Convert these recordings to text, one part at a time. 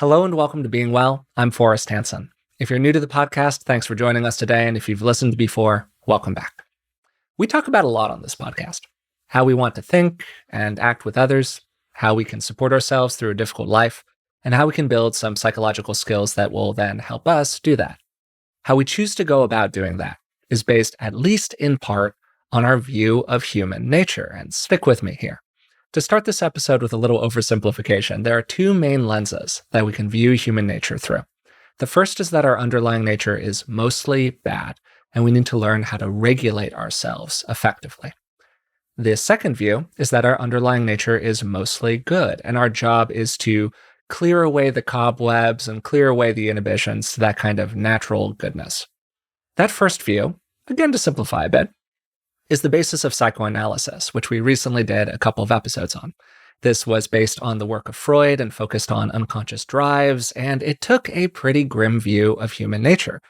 Hello and welcome to Being Well. I'm Forrest, Hanson. If you're new to the podcast, thanks for joining us today. And if you've listened before, welcome back. We talk about a lot on this podcast: how we want to think and act with others, how we can support ourselves through a difficult life, and how we can build some psychological skills that will then help us do that. How we choose to go about doing that is based, at least in part, on our view of human nature. And stick with me here. To start this episode with a little oversimplification, there are two main lenses that we can view human nature through. The first is that our underlying nature is mostly bad, and we need to learn how to regulate ourselves effectively. The second view is that our underlying nature is mostly good, and our job is to clear away the cobwebs and clear away the inhibitions to that kind of natural goodness. That first view, again to simplify a bit, is the basis of psychoanalysis, which we recently did a couple of episodes on. This was based on the work of Freud and focused on unconscious drives, and it took a pretty grim view of human nature.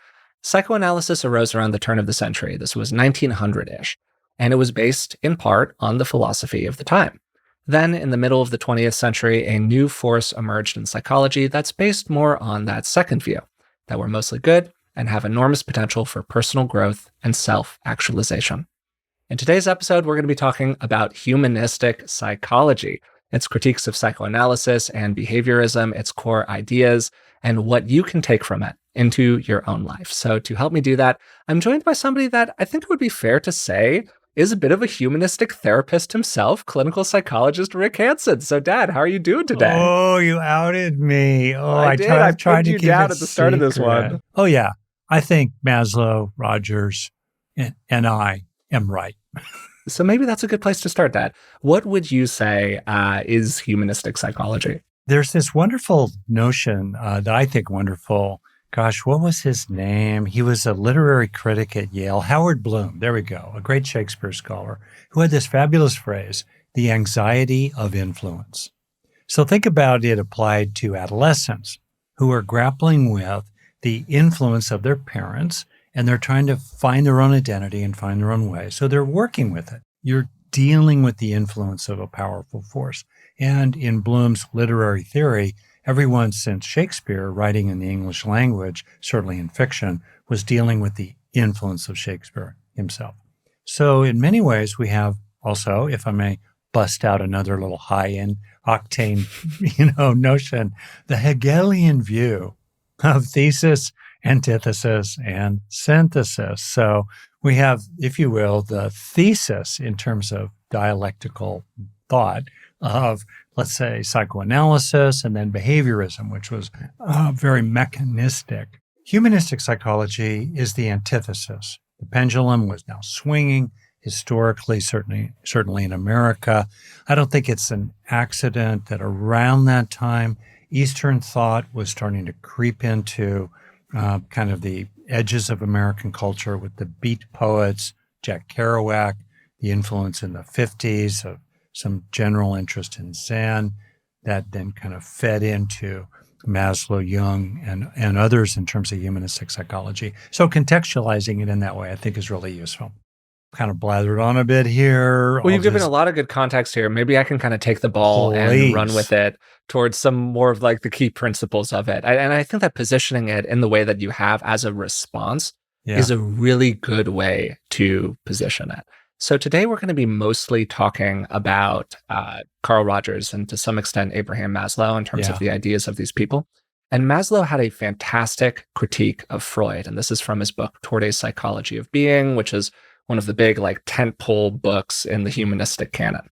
Psychoanalysis arose around the turn of the century. This was 1900-ish, and it was based in part on the philosophy of the time. Then, in the middle of the 20th century, a new force emerged in psychology that's based more on that second view, that we're mostly good and have enormous potential for personal growth and self-actualization. In today's episode, we're going to be talking about humanistic psychology, its critiques of psychoanalysis and behaviorism, its core ideas, and what you can take from it into your own life. So to help me do that, I'm joined by somebody that I think it would be fair to say is a bit of a humanistic therapist himself, clinical psychologist Rick Hanson. So Dad, how are you doing today? Oh, you outed me. Oh, I did. I tried to you keep down it at the start secret. of this one. Oh, yeah. I think Maslow, Rogers, and I am right. So maybe that's a good place to start, Dad. What would you say is humanistic psychology? There's this wonderful notion that I think wonderful. Gosh, what was his name? He was a literary critic at Yale, Howard Bloom. There we go, a great Shakespeare scholar who had this fabulous phrase, the anxiety of influence. So think about it applied to adolescents who are grappling with the influence of their parents, and they're trying to find their own identity and find their own way. So they're working with it. You're dealing with the influence of a powerful force. And in Bloom's literary theory, everyone since Shakespeare, writing in the English language, certainly in fiction, was dealing with the influence of Shakespeare himself. So in many ways, we have also, if I may bust out another little high-end octane, notion, the Hegelian view of thesis, antithesis, and synthesis. So we have, if you will, the thesis in terms of dialectical thought of, let's say, psychoanalysis and then behaviorism, which was very mechanistic. Humanistic psychology is the antithesis. The pendulum was now swinging historically, certainly in America. I don't think it's an accident that around that time, Eastern thought was starting to creep into kind of the edges of American culture with the beat poets, Jack Kerouac, the influence in the 50s of some general interest in Zen that then kind of fed into Maslow, Jung, and others in terms of humanistic psychology. So contextualizing it in that way, I think, is really useful. Kind of blathered on a bit here. Well, you've given a lot of good context here. Maybe I can kind of take the ball and run with it towards some more of like the key principles of it. And I think that positioning it in the way that you have as a response is a really good way to position it. So today we're going to be mostly talking about Carl Rogers and to some extent Abraham Maslow in terms of the ideas of these people. And Maslow had a fantastic critique of Freud. And this is from his book, Toward a Psychology of Being, which is one of the big tentpole books in the humanistic canon.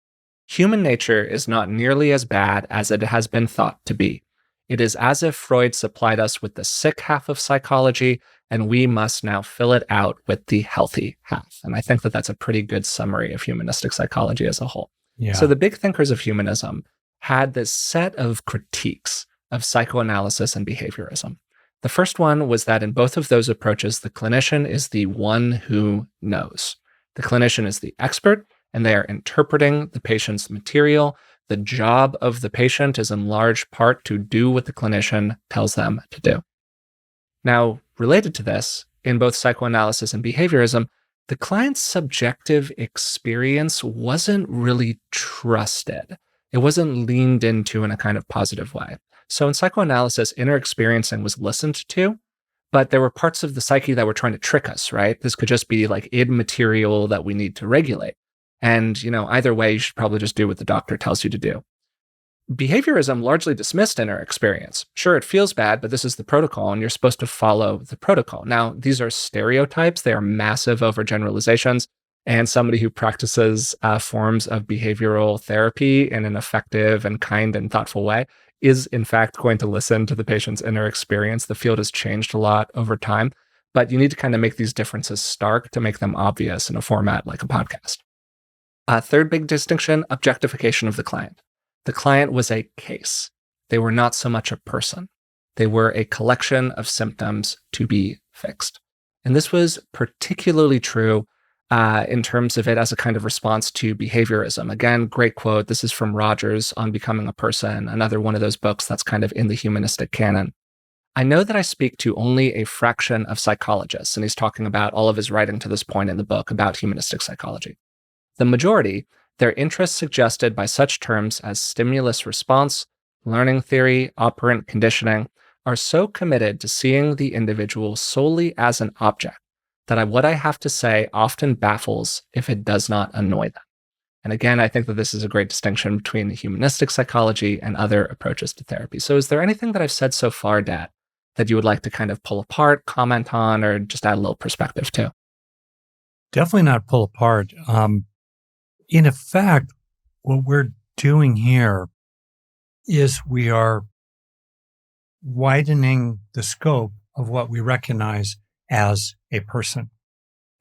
Human nature is not nearly as bad as it has been thought to be. It is as if Freud supplied us with the sick half of psychology, and we must now fill it out with the healthy half. And I think that that's a pretty good summary of humanistic psychology as a whole. Yeah. So the big thinkers of humanism had this set of critiques of psychoanalysis and behaviorism. The first one was that in both of those approaches, the clinician is the one who knows. The clinician is the expert, and they are interpreting the patient's material. The job of the patient is in large part to do what the clinician tells them to do. Now, related to this, in both psychoanalysis and behaviorism, the client's subjective experience wasn't really trusted. It wasn't leaned into in a kind of positive way. So in psychoanalysis, inner experiencing was listened to, but there were parts of the psyche that were trying to trick us, right? This could just be like immaterial that we need to regulate. And, either way, you should probably just do what the doctor tells you to do. Behaviorism largely dismissed inner experience. Sure, it feels bad, but this is the protocol, and you're supposed to follow the protocol. Now, these are stereotypes. They are massive overgeneralizations. And somebody who practices forms of behavioral therapy in an effective and kind and thoughtful way is, in fact, going to listen to the patient's inner experience. The field has changed a lot over time, but you need to kind of make these differences stark to make them obvious in a format like a podcast. Third big distinction, objectification of the client. The client was a case. They were not so much a person. They were a collection of symptoms to be fixed. And this was particularly true in terms of it as a kind of response to behaviorism. Again, great quote. This is from Rogers on Becoming a Person, another one of those books that's kind of in the humanistic canon. I know that I speak to only a fraction of psychologists, and he's talking about all of his writing to this point in the book about humanistic psychology. The majority, their interests suggested by such terms as stimulus response, learning theory, operant conditioning, are so committed to seeing the individual solely as an object that what I have to say often baffles if it does not annoy them. And again, I think that this is a great distinction between humanistic psychology and other approaches to therapy. So is there anything that I've said so far, Dad, that you would like to kind of pull apart, comment on, or just add a little perspective to? Definitely not pull apart. In effect, what we're doing here is we are widening the scope of what we recognize as a person.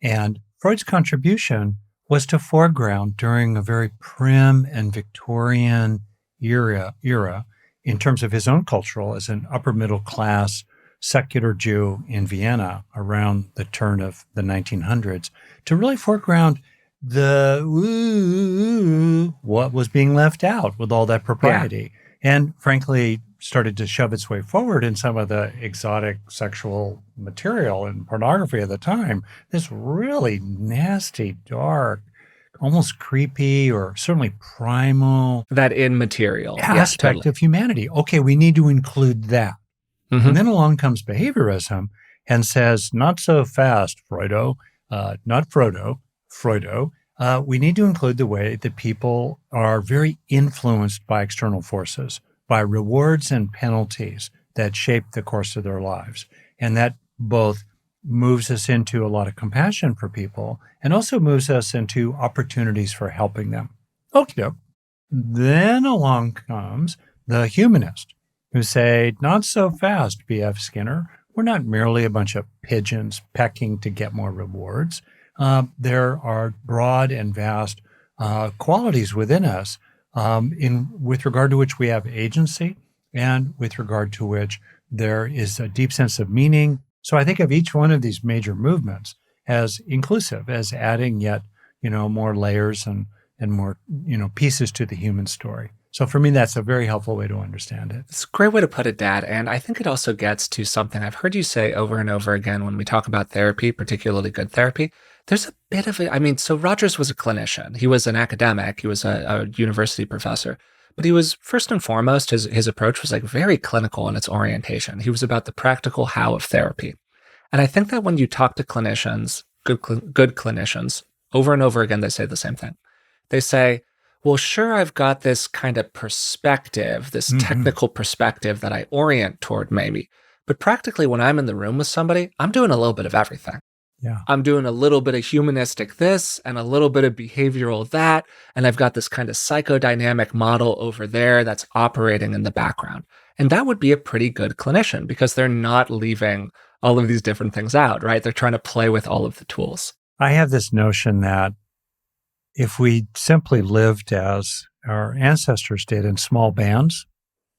And Freud's contribution was to foreground during a very prim and Victorian era in terms of his own cultural as an upper middle class secular Jew in Vienna around the turn of the 1900s, to really foreground what was being left out with all that propriety. Yeah. And frankly, started to shove its way forward in some of the exotic sexual material and pornography of the time. This really nasty, dark, almost creepy, or certainly primal. That immaterial aspect of humanity. Okay, we need to include that. Mm-hmm. And then along comes behaviorism and says, not so fast, Freudo, not Frodo, Freudo. We need to include the way that people are very influenced by external forces, by rewards and penalties that shape the course of their lives. And that both moves us into a lot of compassion for people and also moves us into opportunities for helping them. Okay. Then along comes the humanist, who say, not so fast, B.F. Skinner. We're not merely a bunch of pigeons pecking to get more rewards. There are broad and vast qualities within us with regard to which we have agency and with regard to which there is a deep sense of meaning. So I think of each one of these major movements as inclusive, as adding yet, more layers and more, pieces to the human story. So for me, that's a very helpful way to understand it. It's a great way to put it, Dad. And I think it also gets to something I've heard you say over and over again when we talk about therapy, particularly good therapy. There's a bit of it. So Rogers was a clinician. He was an academic. He was a university professor. But he was, first and foremost, his approach was like very clinical in its orientation. He was about the practical how of therapy. And I think that when you talk to clinicians, good clinicians, over and over again, they say the same thing. They say, well, sure, I've got this kind of perspective, this technical perspective that I orient toward maybe. But practically when I'm in the room with somebody, I'm doing a little bit of everything. Yeah. I'm doing a little bit of humanistic this and a little bit of behavioral that. And I've got this kind of psychodynamic model over there that's operating in the background. And that would be a pretty good clinician because they're not leaving all of these different things out, right? They're trying to play with all of the tools. I have this notion that if we simply lived as our ancestors did in small bands,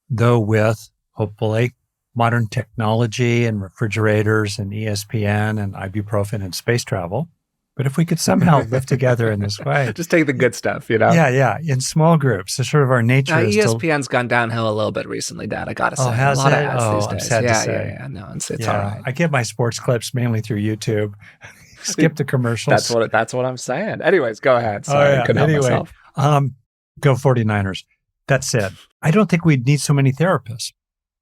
though with, hopefully, modern technology and refrigerators and ESPN and ibuprofen and space travel, but if we could somehow live together in this way. Just take the good stuff, Yeah, in small groups. So sort of our nature is ESPN's gone downhill a little bit recently, Dad, I gotta say. Has a lot it? of ads these days. I'm sad to say. Yeah, no, it's all right. I get my sports clips mainly through YouTube. Skip the commercials. That's what I'm saying. Anyways, go ahead. Sorry, I couldn't help myself. Go 49ers. That said, I don't think we'd need so many therapists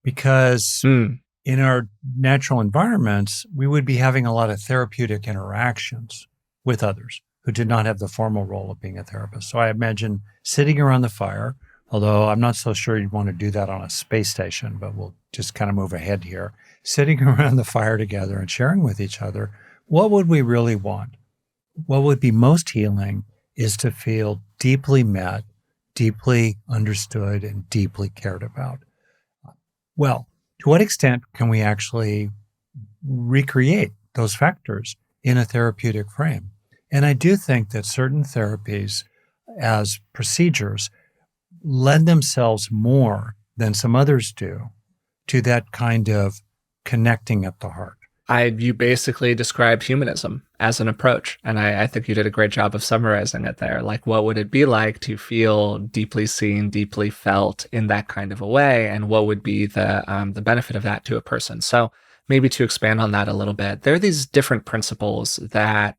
because Mm. in our natural environments, we would be having a lot of therapeutic interactions with others who did not have the formal role of being a therapist. So I imagine sitting around the fire, although I'm not so sure you'd want to do that on a space station, but we'll just kind of move ahead here. Sitting around the fire together and sharing with each other, what would we really want? What would be most healing is to feel deeply met, deeply understood, and deeply cared about. Well, to what extent can we actually recreate those factors in a therapeutic frame? And I do think that certain therapies as procedures lend themselves more than some others do to that kind of connecting at the heart. You basically described humanism as an approach, and I think you did a great job of summarizing it there. Like, what would it be like to feel deeply seen, deeply felt in that kind of a way, and what would be the benefit of that to a person? So maybe to expand on that a little bit, there are these different principles that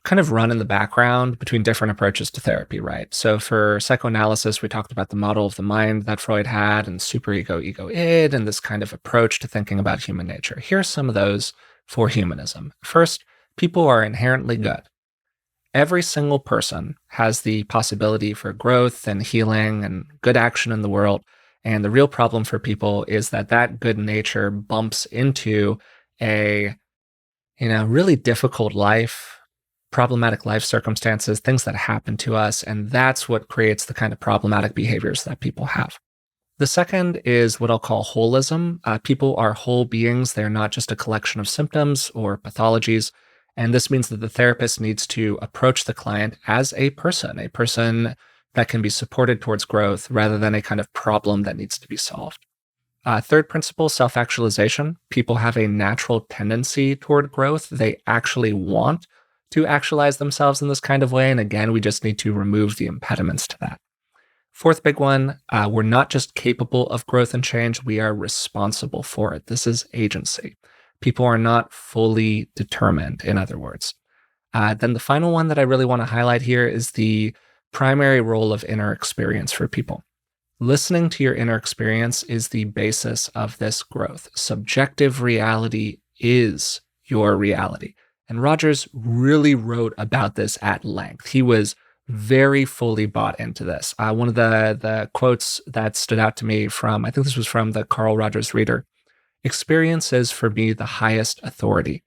kind of run in the background between different approaches to therapy, right? So for psychoanalysis, we talked about the model of the mind that Freud had and superego, ego, id, and this kind of approach to thinking about human nature. Here are some of those for humanism. First, people are inherently good. Every single person has the possibility for growth and healing and good action in the world. And the real problem for people is that that good nature bumps into a, really difficult life, problematic life circumstances, things that happen to us, and that's what creates the kind of problematic behaviors that people have. The second is what I'll call wholism. People are whole beings. They're not just a collection of symptoms or pathologies. And this means that the therapist needs to approach the client as a person that can be supported towards growth rather than a kind of problem that needs to be solved. Third principle, self-actualization. People have a natural tendency toward growth. They actually want to actualize themselves in this kind of way. And again, we just need to remove the impediments to that. Fourth big one, we're not just capable of growth and change, we are responsible for it. This is agency. People are not fully determined, in other words. Then the final one that I really want to highlight here is the primary role of inner experience for people. Listening to your inner experience is the basis of this growth. Subjective reality is your reality. And Rogers really wrote about this at length. He was very fully bought into this. One of the quotes that stood out to me from, I think this was from the Carl Rogers Reader, experience is for me the highest authority.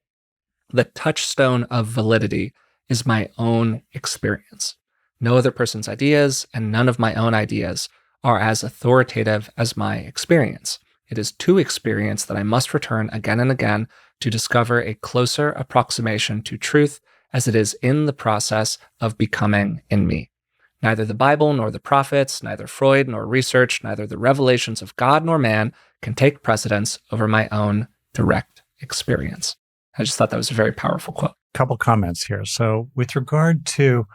The touchstone of validity is my own experience. No other person's ideas and none of my own ideas are as authoritative as my experience. It is to experience that I must return again and again to discover a closer approximation to truth as it is in the process of becoming in me. Neither the Bible nor the prophets, neither Freud nor research, neither the revelations of God nor man can take precedence over my own direct experience. I just thought that was a very powerful quote. Couple comments here. So with regard to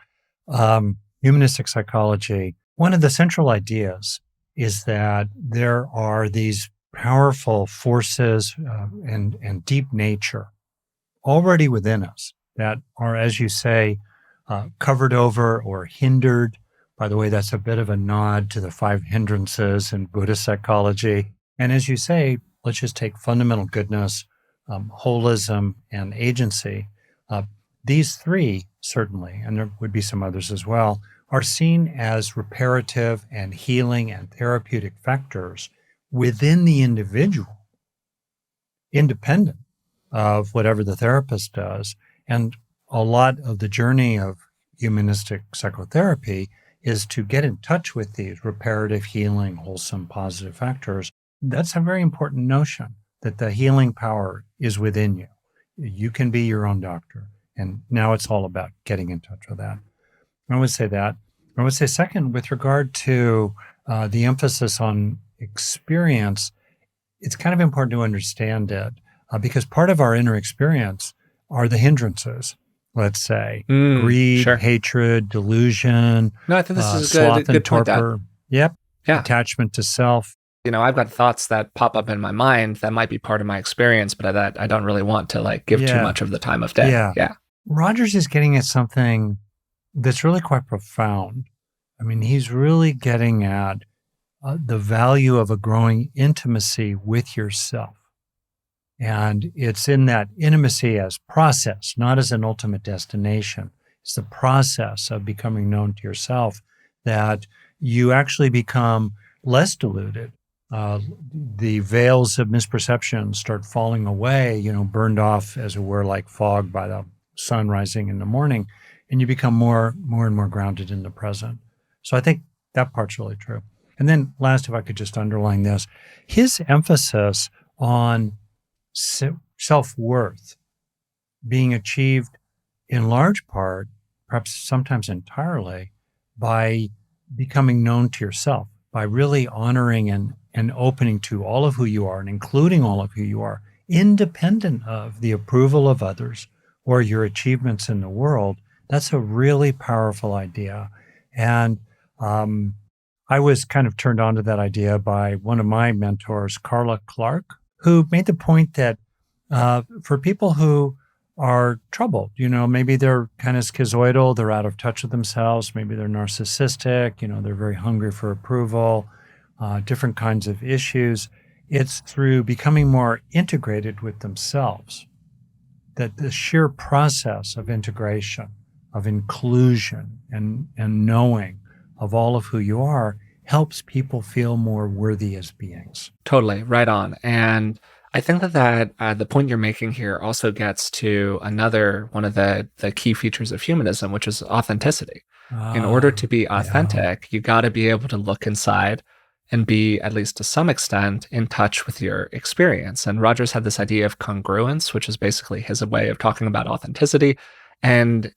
humanistic psychology, one of the central ideas is that there are these powerful forces and deep nature already within us that are, as you say, covered over or hindered. By the way, that's a bit of a nod to the 5 hindrances in Buddhist psychology. And as you say, let's just take fundamental goodness, holism, and agency. These three, certainly, and there would be some others as well, are seen as reparative and healing and therapeutic factors within the individual, independent of whatever the therapist does. And a lot of the journey of humanistic psychotherapy is to get in touch with these reparative, healing, wholesome, positive factors. That's a very important notion, that the healing power is within you. You can be your own doctor. And now it's all about getting in touch with that. I would say that. I would say second, with regard to the emphasis on experience, it's kind of important to understand it because part of our inner experience are the hindrances, let's say, greed, sure. hatred, delusion, No, I think this is a sloth good and point, Dad. torpor. Yep. Yeah. Attachment to self. I've got thoughts that pop up in my mind that might be part of my experience, but that I don't really want to give too much of the time of day. Yeah. Rogers is getting at something that's really quite profound. I mean, he's really getting at the value of a growing intimacy with yourself. And it's in that intimacy as process, not as an ultimate destination. It's the process of becoming known to yourself that you actually become less deluded. The veils of misperception start falling away, burned off, as it were, like fog by the sun rising in the morning, and you become more and more grounded in the present. So I think that part's really true. And then last, if I could just underline this, his emphasis on self-worth being achieved in large part, perhaps sometimes entirely, by becoming known to yourself, by really honoring and opening to all of who you are and including all of who you are, independent of the approval of others or your achievements in the world. That's a really powerful idea. And I was kind of turned on to that idea by one of my mentors, Carla Clark, who made the point that for people who are troubled, maybe they're kind of schizoidal, they're out of touch with themselves, maybe they're narcissistic, they're very hungry for approval, different kinds of issues. It's through becoming more integrated with themselves that the sheer process of integration, of inclusion and knowing of all of who you are helps people feel more worthy as beings. Totally, right on. And I think that the point you're making here also gets to another one of the key features of humanism, which is authenticity. In order to be authentic, you got to be able to look inside and be, at least to some extent, in touch with your experience. And Rogers had this idea of congruence, which is basically his way of talking about authenticity. And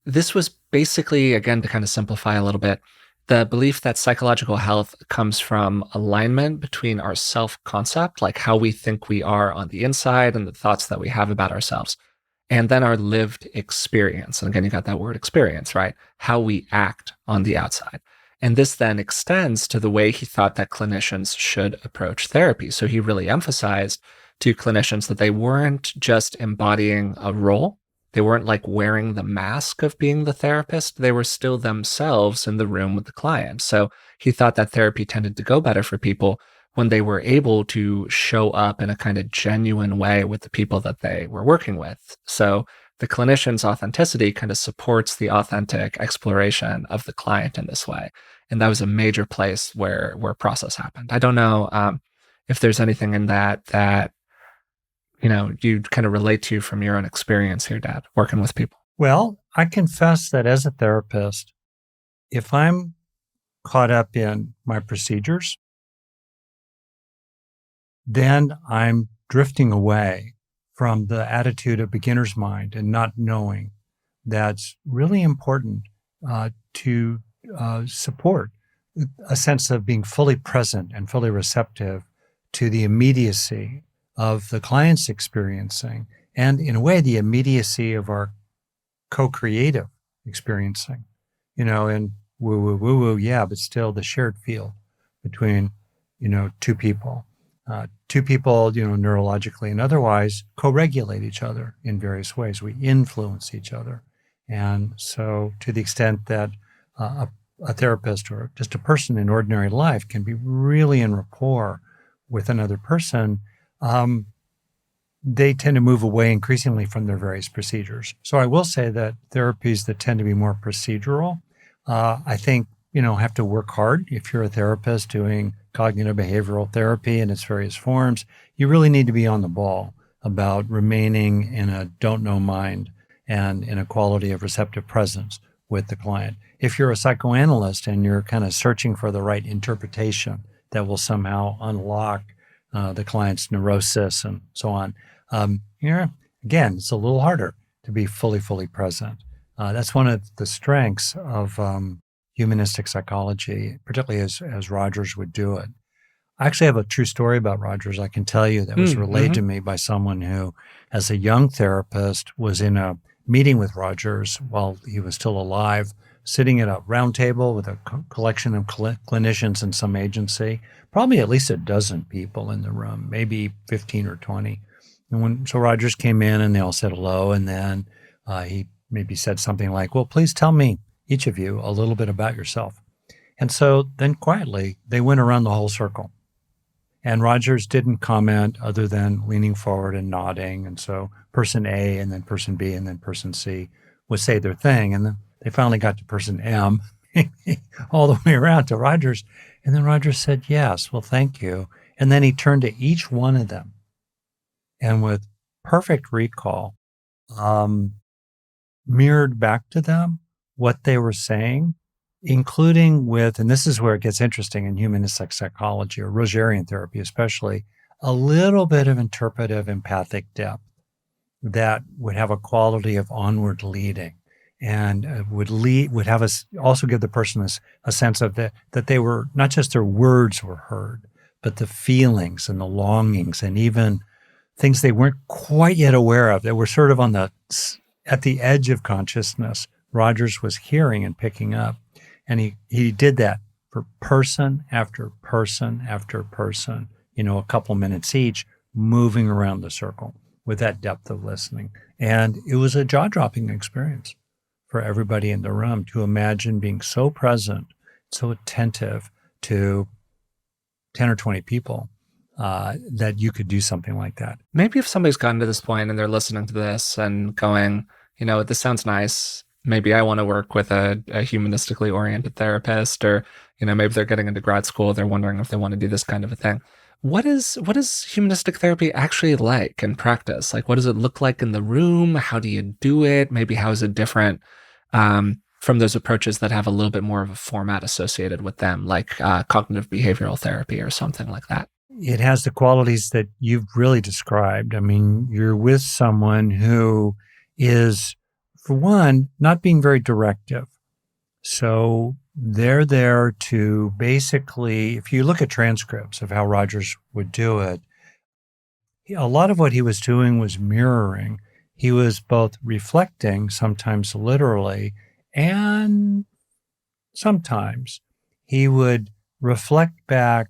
this was basically, again, to kind of simplify a little bit, the belief that psychological health comes from alignment between our self-concept, like how we think we are on the inside and the thoughts that we have about ourselves, and then our lived experience. And again, you got that word experience, right? How we act on the outside. And this then extends to the way he thought that clinicians should approach therapy. So he really emphasized to clinicians that they weren't just embodying a role. They weren't like wearing the mask of being the therapist. They were still themselves in the room with the client. So he thought that therapy tended to go better for people when they were able to show up in a kind of genuine way with the people that they were working with. So the clinician's authenticity kind of supports the authentic exploration of the client in this way. And that was a major place where process happened. I don't know if there's anything in that you kind of relate to from your own experience here, Dad, working with people. Well, I confess that as a therapist, if I'm caught up in my procedures, then I'm drifting away from the attitude of beginner's mind and not knowing that's really important to support a sense of being fully present and fully receptive to the immediacy of the client's experiencing, and in a way, the immediacy of our co-creative experiencing, and woo, yeah, but still the shared field between, two people, neurologically and otherwise co-regulate each other in various ways. We influence each other. And so to the extent that a therapist or just a person in ordinary life can be really in rapport with another person, they tend to move away increasingly from their various procedures. So I will say that therapies that tend to be more procedural, I think, have to work hard. If you're a therapist doing cognitive behavioral therapy in its various forms, you really need to be on the ball about remaining in a don't know mind and in a quality of receptive presence with the client. If you're a psychoanalyst and you're kind of searching for the right interpretation that will somehow unlock the client's neurosis and so on, again, it's a little harder to be fully present. That's one of the strengths of humanistic psychology, particularly as Rogers would do it. I actually have a true story about Rogers I can tell you that was relayed to me by someone who, as a young therapist, was in a meeting with Rogers while he was still alive, sitting at a round table with a collection of clinicians in some agency, probably at least a dozen people in the room, maybe 15 or 20. And so Rogers came in and they all said hello. And then he maybe said something like, well, please tell me, each of you, a little bit about yourself. And so then quietly, they went around the whole circle. And Rogers didn't comment other than leaning forward and nodding. And so person A and then person B and then person C would say their thing. And then they finally got to person M all the way around to Rogers. And then Rogers said, yes, well, thank you. And then he turned to each one of them and with perfect recall, mirrored back to them what they were saying, including with, and this is where it gets interesting in humanistic psychology or Rogerian therapy, especially, a little bit of interpretive empathic depth that would have a quality of onward leading and would have us also give the person a sense of that they were not just their words were heard, but the feelings and the longings and even things they weren't quite yet aware of. They were sort of at the edge of consciousness. Rogers was hearing and picking up. And he did that for person after person after person, a couple minutes each, moving around the circle with that depth of listening. And it was a jaw-dropping experience for everybody in the room to imagine being so present, so attentive to 10 or 20 people that you could do something like that. Maybe if somebody's gotten to this point and they're listening to this and going, this sounds nice. Maybe I want to work with a humanistically oriented therapist, or, maybe they're getting into grad school. They're wondering if they want to do this kind of a thing. What is humanistic therapy actually like in practice? Like, what does it look like in the room? How do you do it? Maybe how is it different from those approaches that have a little bit more of a format associated with them, like cognitive behavioral therapy or something like that? It has the qualities that you've really described. I mean, you're with someone who is, for one, not being very directive. So they're there to basically, if you look at transcripts of how Rogers would do it, a lot of what he was doing was mirroring. He was both reflecting, sometimes literally, and sometimes he would reflect back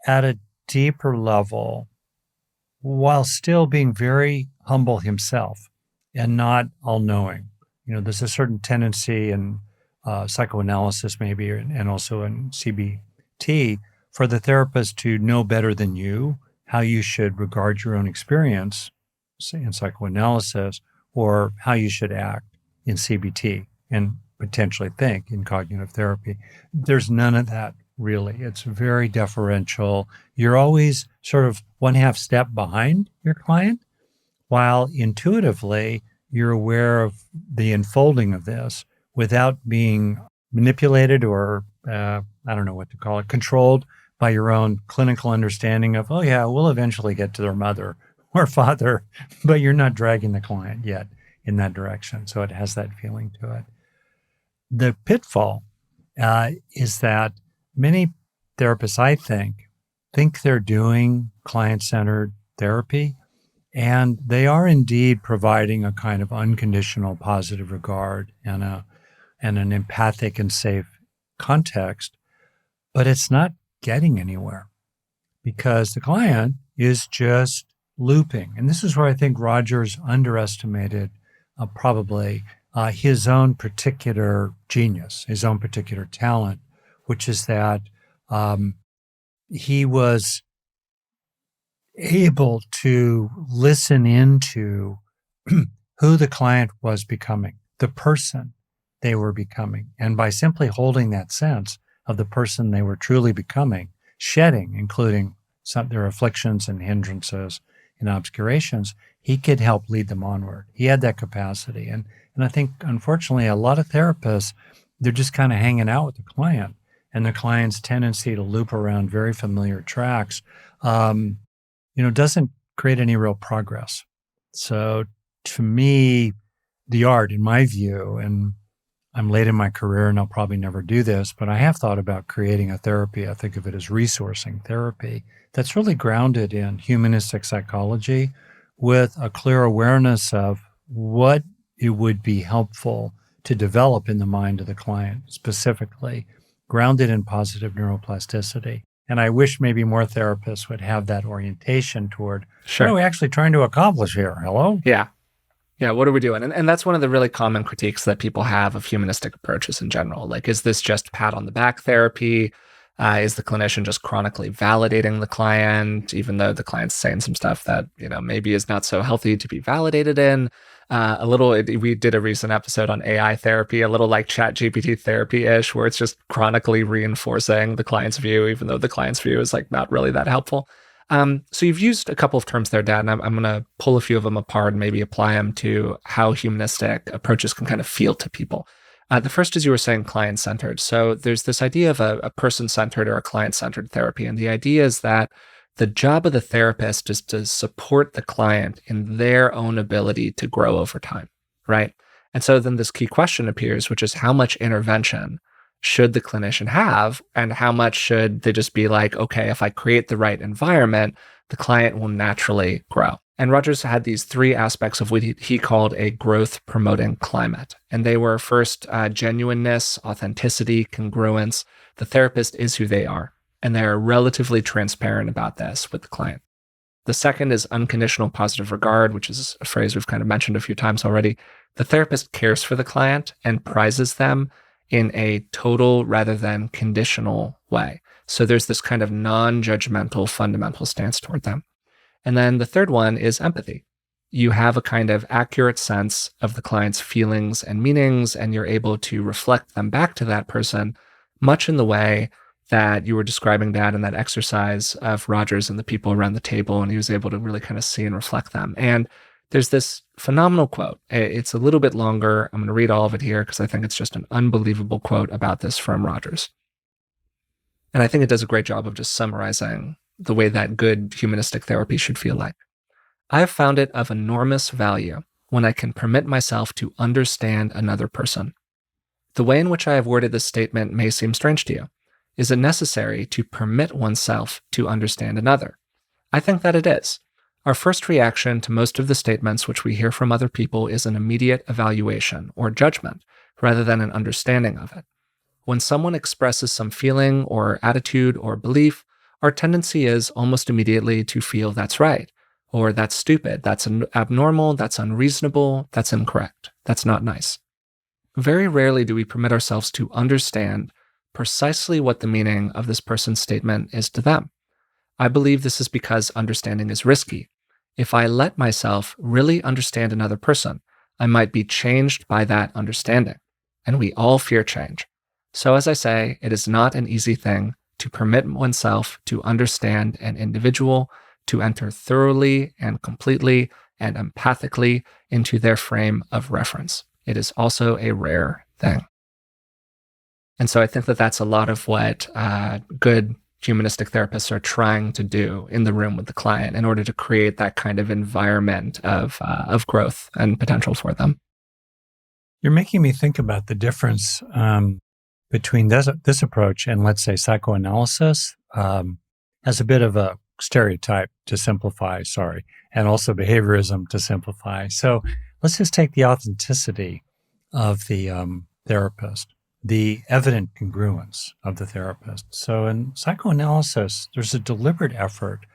at a deeper level while still being very humble himself and not all-knowing. There's a certain tendency in psychoanalysis maybe, and also in CBT, for the therapist to know better than you how you should regard your own experience, say in psychoanalysis, or how you should act in CBT and potentially think in cognitive therapy. There's none of that, really. It's very deferential. You're always sort of one half step behind your client, while intuitively you're aware of the unfolding of this without being manipulated or, I don't know what to call it, controlled by your own clinical understanding of, oh yeah, we'll eventually get to their mother or father, but you're not dragging the client yet in that direction. So it has that feeling to it. The pitfall is that many therapists, I think they're doing client-centered therapy, and they are indeed providing a kind of unconditional positive regard and an empathic and safe context, but it's not getting anywhere because the client is just looping. And this is where I think Rogers underestimated probably his own particular genius, his own particular talent, which is that he was able to listen into who the client was becoming, the person they were becoming. And by simply holding that sense of the person they were truly becoming, shedding, including their afflictions and hindrances and obscurations, he could help lead them onward. He had that capacity. And I think, unfortunately, a lot of therapists, they're just kind of hanging out with the client, and the client's tendency to loop around very familiar tracks, doesn't create any real progress. So to me, the art, in my view, and I'm late in my career and I'll probably never do this, but I have thought about creating a therapy. I think of it as resourcing therapy that's really grounded in humanistic psychology with a clear awareness of what it would be helpful to develop in the mind of the client, specifically grounded in positive neuroplasticity. And I wish maybe more therapists would have that orientation toward, Sure. what are we actually trying to accomplish here? Hello? Yeah. Yeah, what are we doing? And that's one of the really common critiques that people have of humanistic approaches in general. Like, is this just pat on the back therapy? Is the clinician just chronically validating the client, even though the client's saying some stuff that, maybe is not so healthy to be validated in? We did a recent episode on AI therapy, a little like chat GPT therapy-ish, where it's just chronically reinforcing the client's view, even though the client's view is like not really that helpful. So you've used a couple of terms there, Dad, and I'm going to pull a few of them apart and maybe apply them to how humanistic approaches can kind of feel to people. The first is you were saying client-centered. So there's this idea of a person-centered or a client-centered therapy. And the idea is that the job of the therapist is to support the client in their own ability to grow over time, right? And so then this key question appears, which is how much intervention should the clinician have, and how much should they just be like, okay, if I create the right environment, the client will naturally grow. And Rogers had these three aspects of what he called a growth promoting climate. And they were first genuineness, authenticity, congruence. The therapist is who they are, and they're relatively transparent about this with the client. The second is unconditional positive regard, which is a phrase we've kind of mentioned a few times already. The therapist cares for the client and prizes them in a total rather than conditional way. So there's this kind of non-judgmental fundamental stance toward them. And then the third one is empathy. You have a kind of accurate sense of the client's feelings and meanings, and you're able to reflect them back to that person, much in the way that you were describing that in that exercise of Rogers and the people around the table, and he was able to really kind of see and reflect them. And there's this phenomenal quote. It's a little bit longer. I'm going to read all of it here because I think it's just an unbelievable quote about this from Rogers. And I think it does a great job of just summarizing the way that good humanistic therapy should feel like. I have found it of enormous value when I can permit myself to understand another person. The way in which I have worded this statement may seem strange to you. Is it necessary to permit oneself to understand another? I think that it is. Our first reaction to most of the statements which we hear from other people is an immediate evaluation or judgment, rather than an understanding of it. When someone expresses some feeling or attitude or belief, our tendency is almost immediately to feel that's right, or that's stupid, that's abnormal, that's unreasonable, that's incorrect, that's not nice. Very rarely do we permit ourselves to understand precisely what the meaning of this person's statement is to them. I believe this is because understanding is risky. If I let myself really understand another person, I might be changed by that understanding. And we all fear change. So as I say, it is not an easy thing to permit oneself to understand an individual, to enter thoroughly and completely and empathically into their frame of reference. It is also a rare thing. And so I think that that's a lot of what good humanistic therapists are trying to do in the room with the client in order to create that kind of environment of growth and potential for them. You're making me think about the difference between this approach and, let's say, psychoanalysis as a bit of a stereotype to simplify, and also behaviorism to simplify. So let's just take the authenticity of the therapist, the evident congruence of the therapist. So in psychoanalysis, there's a deliberate effort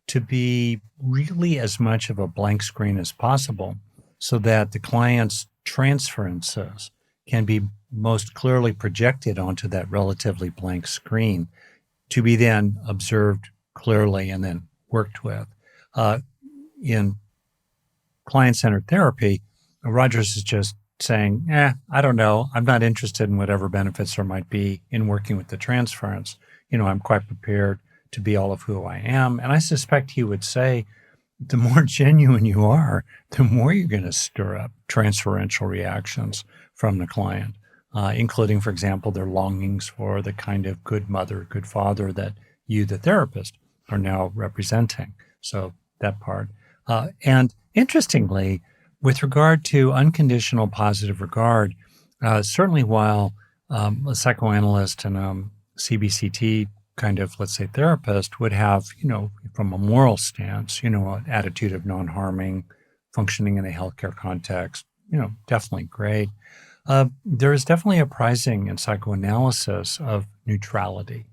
to be really as much of a blank screen as possible so that the client's transferences can be most clearly projected onto that relatively blank screen to be then observed clearly and then worked with. In client-centered therapy, Rogers is just saying, I don't know. I'm not interested in whatever benefits there might be in working with the transference. I'm quite prepared to be all of who I am. And I suspect he would say, the more genuine you are, the more you're going to stir up transferential reactions from the client, including, for example, their longings for the kind of good mother, good father that you, the therapist, are now representing. So that part. And interestingly, with regard to unconditional positive regard, certainly while a psychoanalyst and CBCT kind of, let's say, therapist would have, from a moral stance, an attitude of non-harming, functioning in a healthcare context, definitely great. There is definitely a prizing in psychoanalysis of neutrality.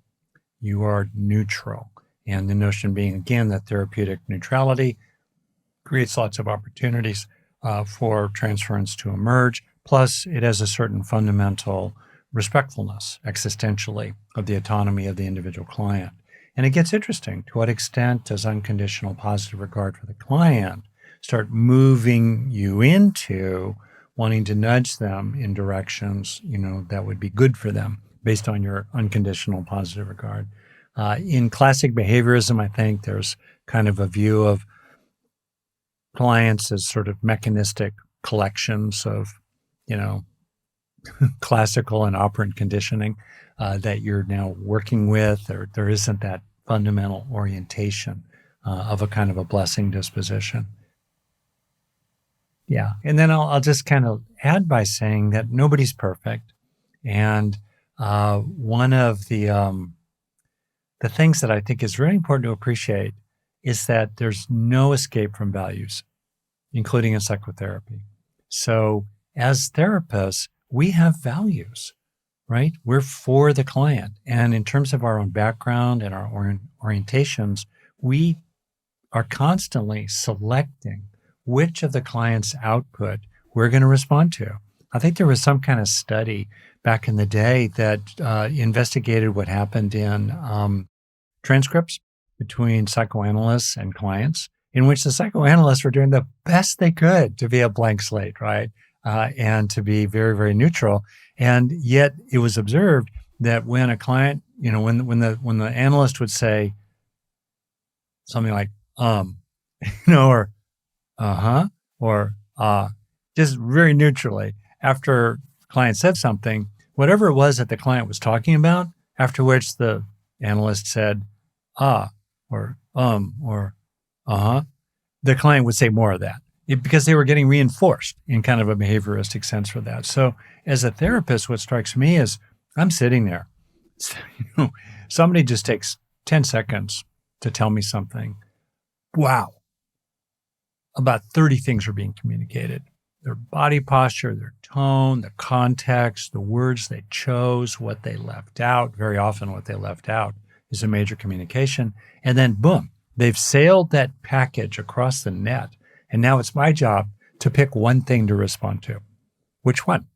You are neutral. And the notion being, again, that therapeutic neutrality creates lots of opportunities for transference to emerge. Plus, it has a certain fundamental respectfulness existentially of the autonomy of the individual client. And it gets interesting. To what extent does unconditional positive regard for the client start moving you into wanting to nudge them in directions, that would be good for them based on your unconditional positive regard? In classic behaviorism, I think there's kind of a view of clients as sort of mechanistic collections of, classical and operant conditioning that you're now working with. There isn't that fundamental orientation of a kind of a blessing disposition. Yeah. And then I'll just kind of add by saying that nobody's perfect. And one of the things that I think is really important to appreciate is that there's no escape from values, including in psychotherapy. So as therapists, we have values, right? We're for the client. And in terms of our own background and our orientations, we are constantly selecting which of the client's output we're going to respond to. I think there was some kind of study back in the day that investigated what happened in transcripts between psychoanalysts and clients, in which the psychoanalysts were doing the best they could to be a blank slate, right? And to be very, very neutral. And yet it was observed that when a client, when the analyst would say something like, or or just very neutrally, after the client said something, whatever it was that the client was talking about, after which the analyst said, or the client would say more of that because they were getting reinforced in kind of a behavioristic sense for that. So as a therapist, what strikes me is I'm sitting there. Somebody just takes 10 seconds to tell me something. Wow. About 30 things are being communicated. Their body posture, their tone, the context, the words they chose, what they left out. Very often what they left out is a major communication. And then boom, they've sailed that package across the net. And now it's my job to pick one thing to respond to. Which one?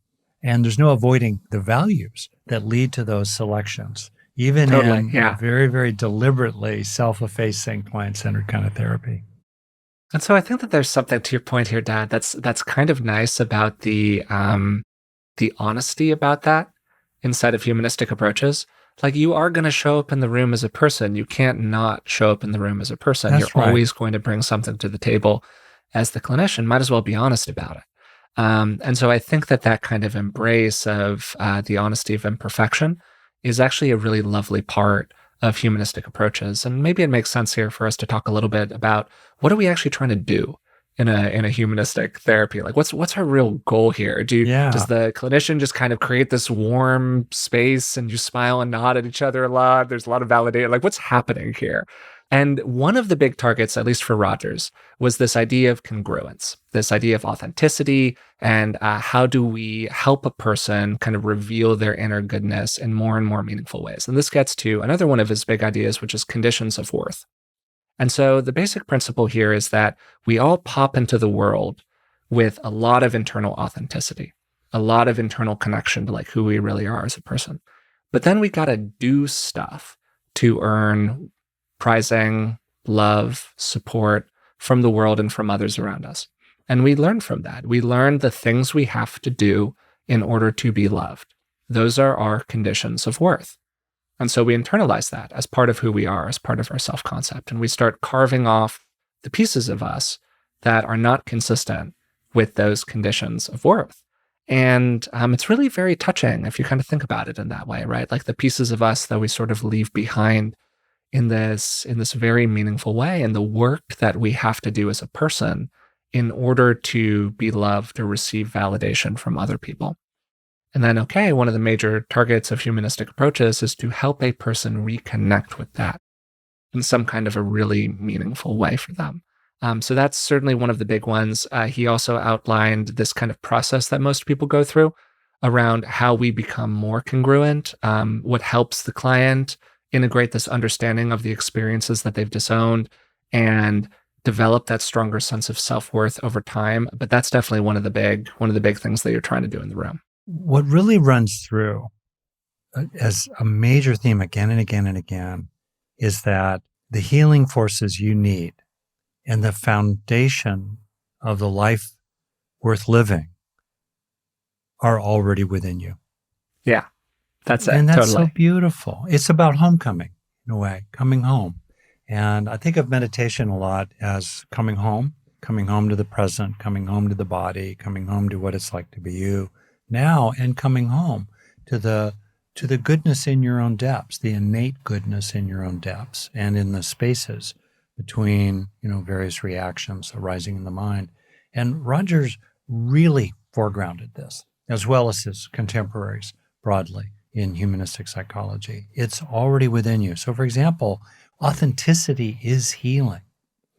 And there's no avoiding the values that lead to those selections, even in very, very deliberately self-effacing, client-centered kind of therapy. And so I think that there's something to your point here, Dad, that's kind of nice about the honesty about that inside of humanistic approaches. Like, you are going to show up in the room as a person. You can't not show up in the room as a person. That's You're right. always going to bring something to the table as the clinician. Might as well be honest about it. And so I think that kind of embrace of the honesty of imperfection is actually a really lovely part of humanistic approaches. And maybe it makes sense here for us to talk a little bit about what are we actually trying to do in a humanistic therapy? Like, what's our real goal here? Does the clinician just kind of create this warm space and you smile and nod at each other a lot? There's a lot of validation. Like, what's happening here? And one of the big targets, at least for Rogers, was this idea of congruence, this idea of authenticity, and how do we help a person kind of reveal their inner goodness in more and more meaningful ways. And this gets to another one of his big ideas, which is conditions of worth. And so the basic principle here is that we all pop into the world with a lot of internal authenticity, a lot of internal connection to like who we really are as a person. But then we got to do stuff to earn prizing, love, support from the world and from others around us. And we learn from that. We learn the things we have to do in order to be loved. Those are our conditions of worth. And so we internalize that as part of who we are, as part of our self-concept. And we start carving off the pieces of us that are not consistent with those conditions of worth. And it's really very touching if you kind of think about it in that way, right? Like the pieces of us that we sort of leave behind in this very meaningful way, and the work that we have to do as a person in order to be loved or receive validation from other people. And then, one of the major targets of humanistic approaches is to help a person reconnect with that in some kind of a really meaningful way for them. So that's certainly one of the big ones. He also outlined this kind of process that most people go through around how we become more congruent, what helps the client integrate this understanding of the experiences that they've disowned and develop that stronger sense of self-worth over time. But that's definitely one of the big things that you're trying to do in the room. What really runs through as a major theme again and again and again is that the healing forces you need and the foundation of the life worth living are already within you. Yeah, that's it. And that's Totally. so beautiful. It's about homecoming, in a way, coming home. And I think of meditation a lot as coming home to the present, coming home to the body, coming home to what it's like to be you now, and coming home to the goodness in your own depths, the innate goodness in your own depths, and in the spaces between, various reactions arising in the mind. And Rogers really foregrounded this, as well as his contemporaries broadly in humanistic psychology. It's already within you. So, for example, authenticity is healing,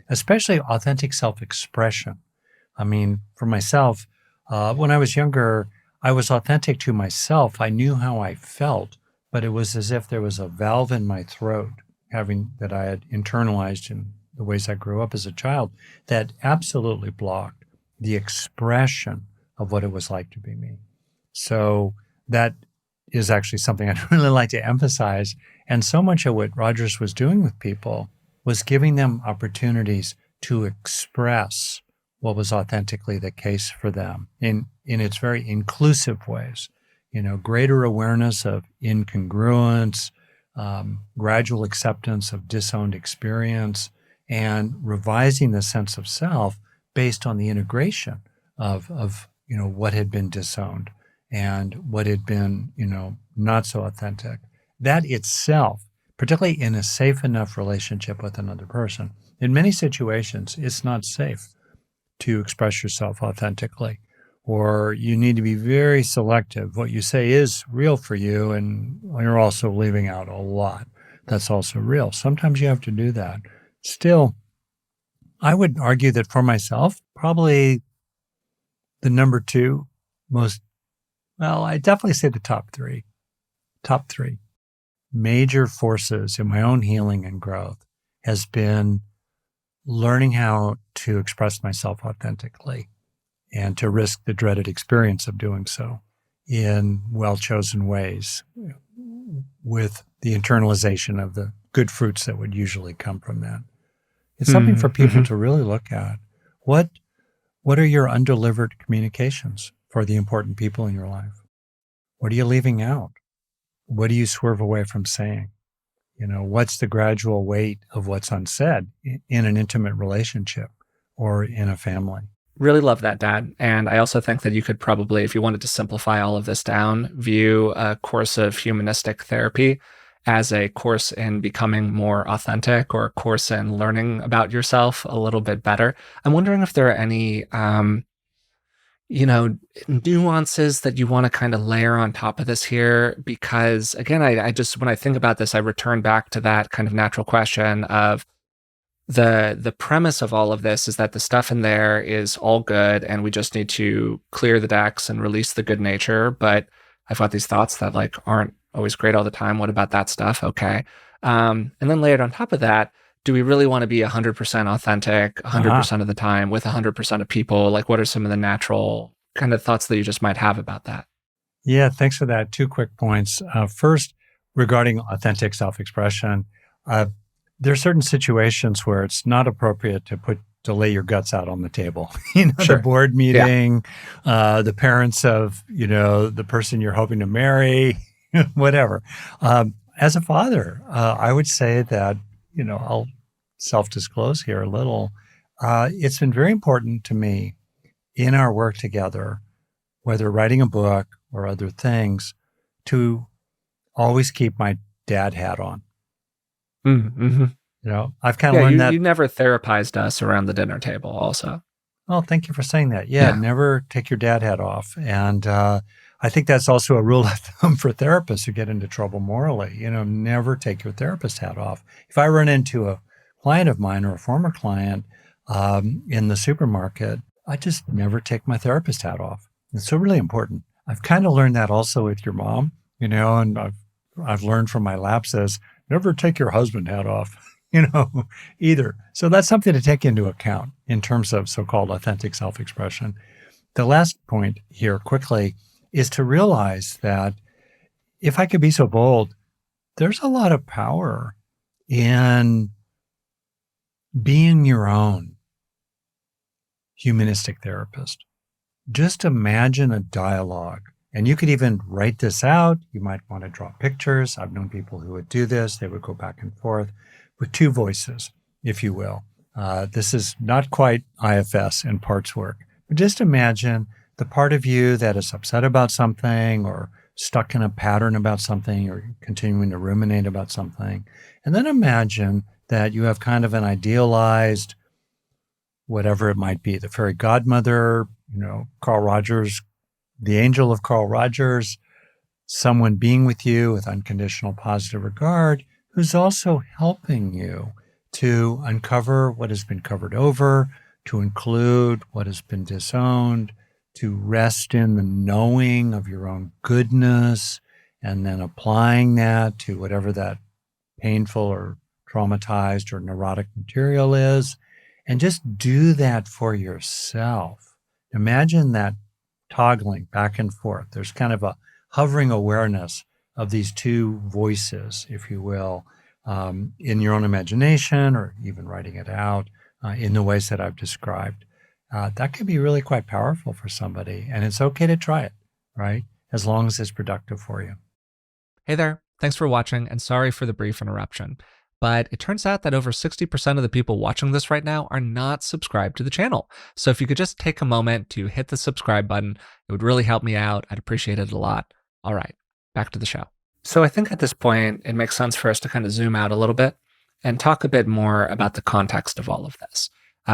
especially authentic self-expression. I mean, for myself, when I was younger, I was authentic to myself. I knew how I felt, but it was as if there was a valve in my throat, that I had internalized in the ways I grew up as a child, that absolutely blocked the expression of what it was like to be me. So that is actually something I'd really like to emphasize. And so much of what Rogers was doing with people was giving them opportunities to express what was authentically the case for them in its very inclusive ways. Greater awareness of incongruence, gradual acceptance of disowned experience, and revising the sense of self based on the integration of what had been disowned and what had been, not so authentic. That itself, particularly in a safe enough relationship with another person, in many situations, it's not safe to express yourself authentically, or you need to be very selective. What you say is real for you, and you're also leaving out a lot that's also real. Sometimes you have to do that. Still, I would argue that for myself, probably the number two most, I definitely say the top three major forces in my own healing and growth has been learning how to express myself authentically and to risk the dreaded experience of doing so in well-chosen ways with the internalization of the good fruits that would usually come from that. It's something for people to really look at. What are your undelivered communications for the important people in your life? What are you leaving out? What do you swerve away from saying? What's the gradual weight of what's unsaid in an intimate relationship or in a family? Really love that, Dad. And I also think that you could probably, if you wanted to simplify all of this down, view a course of humanistic therapy as a course in becoming more authentic, or a course in learning about yourself a little bit better. I'm wondering if there are any nuances that you want to kind of layer on top of this here, because again, I just, when I think about this, I return back to that kind of natural question of the premise of all of this is that the stuff in there is all good and we just need to clear the decks and release the good nature. But I've got these thoughts that aren't always great all the time. What about that stuff? Okay. And then layered on top of that, do we really want to be 100% authentic 100% of the time with 100% of people? What are some of the natural kind of thoughts that you just might have about that? Yeah, thanks for that. 2 quick points. First, regarding authentic self-expression, there are certain situations where it's not appropriate to lay your guts out on the table. Sure. The board meeting, the parents of, the person you're hoping to marry, whatever. As a father, I would say that, I'll self-disclose here a little. It's been very important to me in our work together, whether writing a book or other things, to always keep my dad hat on. Mm-hmm. I've kind of learned that. You never therapized us around the dinner table also. Oh, thank you for saying that. Yeah, never take your dad hat off. And I think that's also a rule of thumb for therapists who get into trouble morally. Never take your therapist hat off. If I run into a client of mine or a former client in the supermarket, I just never take my therapist hat off. It's so really important. I've kind of learned that also with your mom, and I've learned from my lapses, never take your husband hat off. either. So that's something to take into account in terms of so-called authentic self-expression. The last point here quickly is to realize that if I could be so bold, there's a lot of power in being your own humanistic therapist. Just imagine a dialogue. And you could even write this out. You might want to draw pictures. I've known people who would do this. They would go back and forth with two voices, if you will. This is not quite IFS and parts work, but just imagine the part of you that is upset about something or stuck in a pattern about something or continuing to ruminate about something. And then imagine that you have kind of an idealized, whatever it might be, the fairy godmother, Carl Rogers, the angel of Carl Rogers, someone being with you with unconditional positive regard, who's also helping you to uncover what has been covered over, to include what has been disowned, to rest in the knowing of your own goodness, and then applying that to whatever that painful or traumatized or neurotic material is, and just do that for yourself. Imagine that toggling back and forth. There's kind of a hovering awareness of these two voices, if you will, in your own imagination or even writing it out in the ways that I've described. That can be really quite powerful for somebody, and it's okay to try it, right? As long as it's productive for you. Hey there, thanks for watching, and sorry for the brief interruption. But it turns out that over 60% of the people watching this right now are not subscribed to the channel. So if you could just take a moment to hit the subscribe button, it would really help me out. I'd appreciate it a lot. All right, back to the show. So I think at this point, it makes sense for us to kind of zoom out a little bit and talk a bit more about the context of all of this.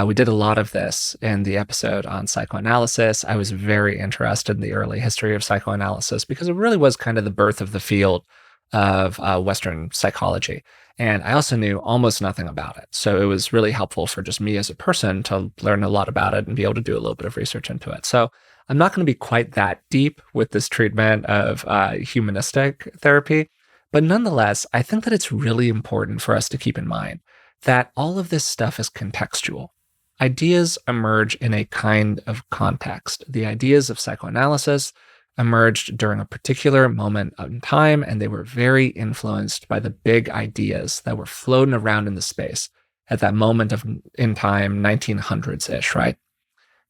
We did a lot of this in the episode on psychoanalysis. I was very interested in the early history of psychoanalysis because it really was kind of the birth of the field of Western psychology. And I also knew almost nothing about it. So it was really helpful for just me as a person to learn a lot about it and be able to do a little bit of research into it. So I'm not going to be quite that deep with this treatment of humanistic therapy. But nonetheless, I think that it's really important for us to keep in mind that all of this stuff is contextual. Ideas emerge in a kind of context. The ideas of psychoanalysis emerged during a particular moment in time, and they were very influenced by the big ideas that were floating around in the space at that moment in time, 1900s-ish, right?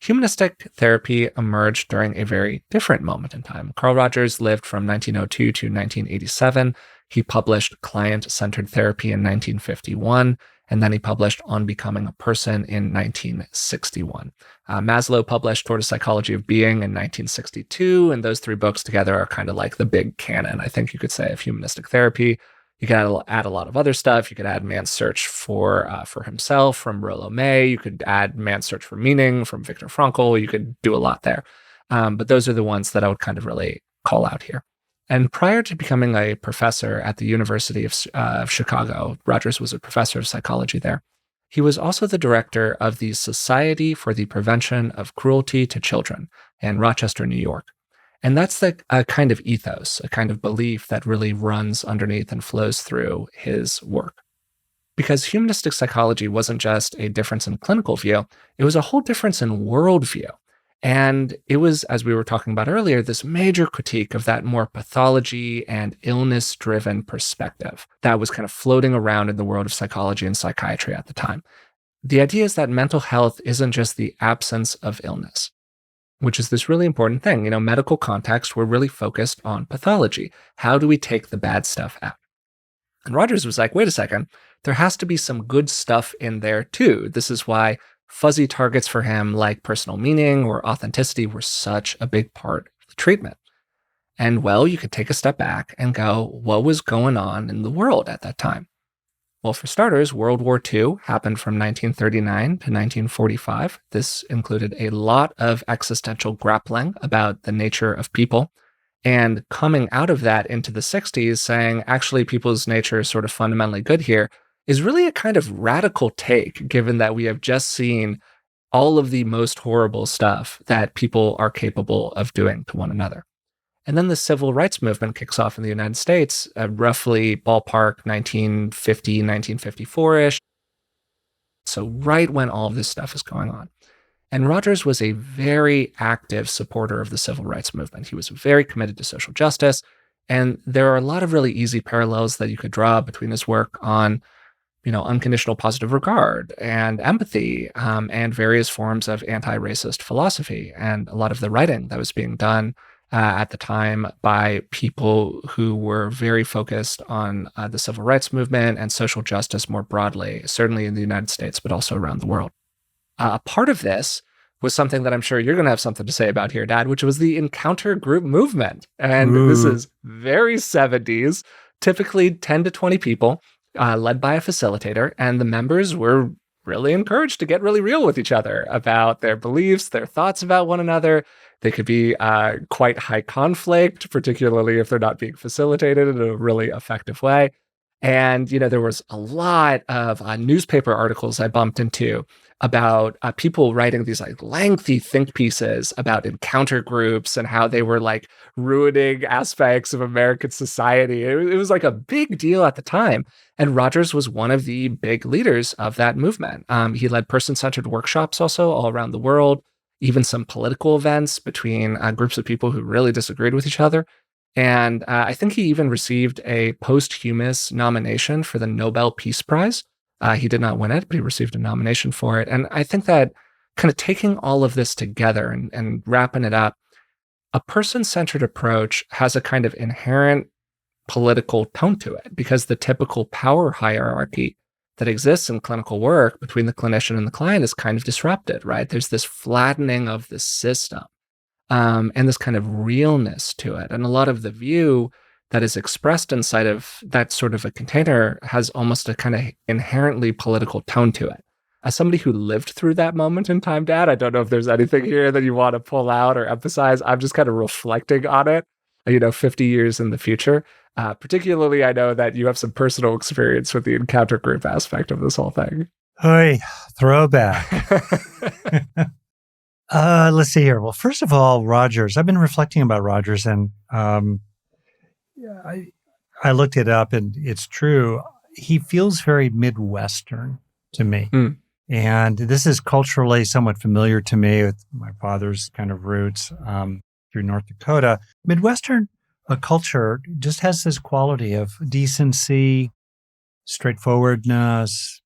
Humanistic therapy emerged during a very different moment in time. Carl Rogers lived from 1902 to 1987. He published Client-Centered Therapy in 1951, and then he published On Becoming a Person in 1961. Maslow published Toward a Psychology of Being in 1962, and those three books together are kind of like the big canon, I think you could say, of humanistic therapy. You could add a lot of other stuff. You could add Man's Search for Himself from Rollo May. You could add Man's Search for Meaning from Viktor Frankl. You could do a lot there. But those are the ones that I would kind of really call out here. And prior to becoming a professor at the University of Chicago, Rogers was a professor of psychology there. He was also the director of the Society for the Prevention of Cruelty to Children in Rochester, New York. And that's a kind of ethos, a kind of belief that really runs underneath and flows through his work. Because humanistic psychology wasn't just a difference in clinical view, it was a whole difference in worldview. And it was, as we were talking about earlier, this major critique of that more pathology and illness-driven perspective that was kind of floating around in the world of psychology and psychiatry at the time. The idea is that mental health isn't just the absence of illness, which is this really important thing. Medical context, we're really focused on pathology. How do we take the bad stuff out? And Rogers was like, wait a second, there has to be some good stuff in there too. This is why fuzzy targets for him like personal meaning or authenticity were such a big part of the treatment. And well, you could take a step back and go, what was going on in the world at that time? Well, for starters, World War II happened from 1939 to 1945. This included a lot of existential grappling about the nature of people. And coming out of that into the 60s, saying actually people's nature is sort of fundamentally good here, is really a kind of radical take, given that we have just seen all of the most horrible stuff that people are capable of doing to one another. And then the civil rights movement kicks off in the United States, roughly ballpark 1950, 1954-ish. So right when all of this stuff is going on. And Rogers was a very active supporter of the civil rights movement. He was very committed to social justice. And there are a lot of really easy parallels that you could draw between his work on, unconditional positive regard and empathy, and various forms of anti-racist philosophy, and a lot of the writing that was being done at the time by people who were very focused on the civil rights movement and social justice more broadly, certainly in the United States, but also around the world. A part of this was something that I'm sure you're going to have something to say about here, Dad, which was the encounter group movement. And this is very 70s, typically 10 to 20 people, led by a facilitator. And the members were really encouraged to get really real with each other about their beliefs, their thoughts about one another. They could be quite high conflict, particularly if they're not being facilitated in a really effective way. And, there was a lot of newspaper articles I bumped into about people writing these lengthy think pieces about encounter groups and how they were ruining aspects of American society. It was a big deal at the time. And Rogers was one of the big leaders of that movement. He led person-centered workshops also all around the world, even some political events between groups of people who really disagreed with each other. And I think he even received a posthumous nomination for the Nobel Peace Prize. He did not win it, but he received a nomination for it. And I think that kind of taking all of this together and wrapping it up, a person-centered approach has a kind of inherent political tone to it, because the typical power hierarchy that exists in clinical work between the clinician and the client is kind of disrupted, right? There's this flattening of the system, and this kind of realness to it. And a lot of the view that is expressed inside of that sort of a container has almost a kind of inherently political tone to it. As somebody who lived through that moment in time, Dad, I don't know if there's anything here that you want to pull out or emphasize. I'm just kind of reflecting on it, 50 years in the future. Particularly, I know that you have some personal experience with the encounter group aspect of this whole thing. Hey, throwback. Let's see here. Well, first of all, Rogers. I've been reflecting about Rogers, and I looked it up, and it's true. He feels very Midwestern to me. Mm. And this is culturally somewhat familiar to me with my father's kind of roots through North Dakota. Midwestern culture just has this quality of decency, straightforwardness,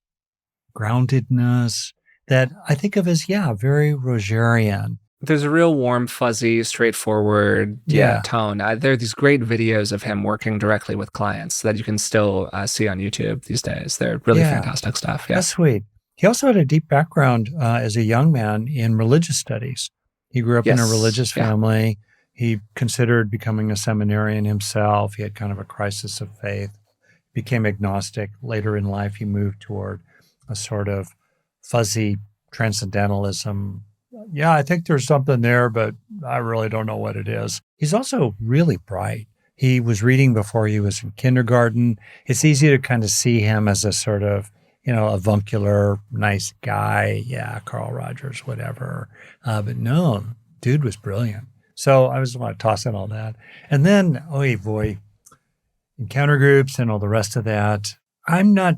groundedness that I think of as, very Rogerian. There's a real warm, fuzzy, straightforward tone. There are these great videos of him working directly with clients that you can still see on YouTube these days. They're really fantastic stuff. Yeah. That's sweet. He also had a deep background as a young man in religious studies. He grew up in a religious family. He considered becoming a seminarian himself. He had kind of a crisis of faith, became agnostic. Later in life, he moved toward a sort of fuzzy transcendentalism. Yeah, I think there's something there, but I really don't know what it is. He's also really bright. He was reading before he was in kindergarten. It's easy to kind of see him as a sort of, avuncular, nice guy. Yeah, Carl Rogers, whatever. But no, dude was brilliant. So I just want to toss in all that. And then, oy boy, encounter groups and all the rest of that. I'm not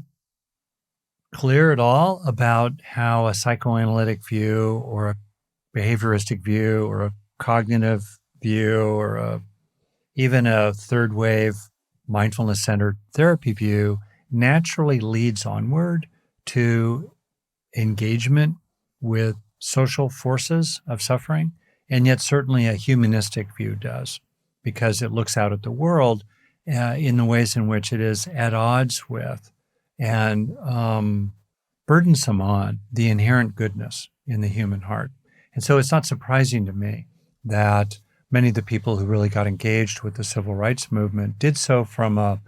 clear at all about how a psychoanalytic view or a behavioristic view or a cognitive view or even a third wave mindfulness-centered therapy view naturally leads onward to engagement with social forces of suffering. And yet certainly a humanistic view does, because it looks out at the world in the ways in which it is at odds with and burdensome on the inherent goodness in the human heart. And so it's not surprising to me that many of the people who really got engaged with the civil rights movement did so from a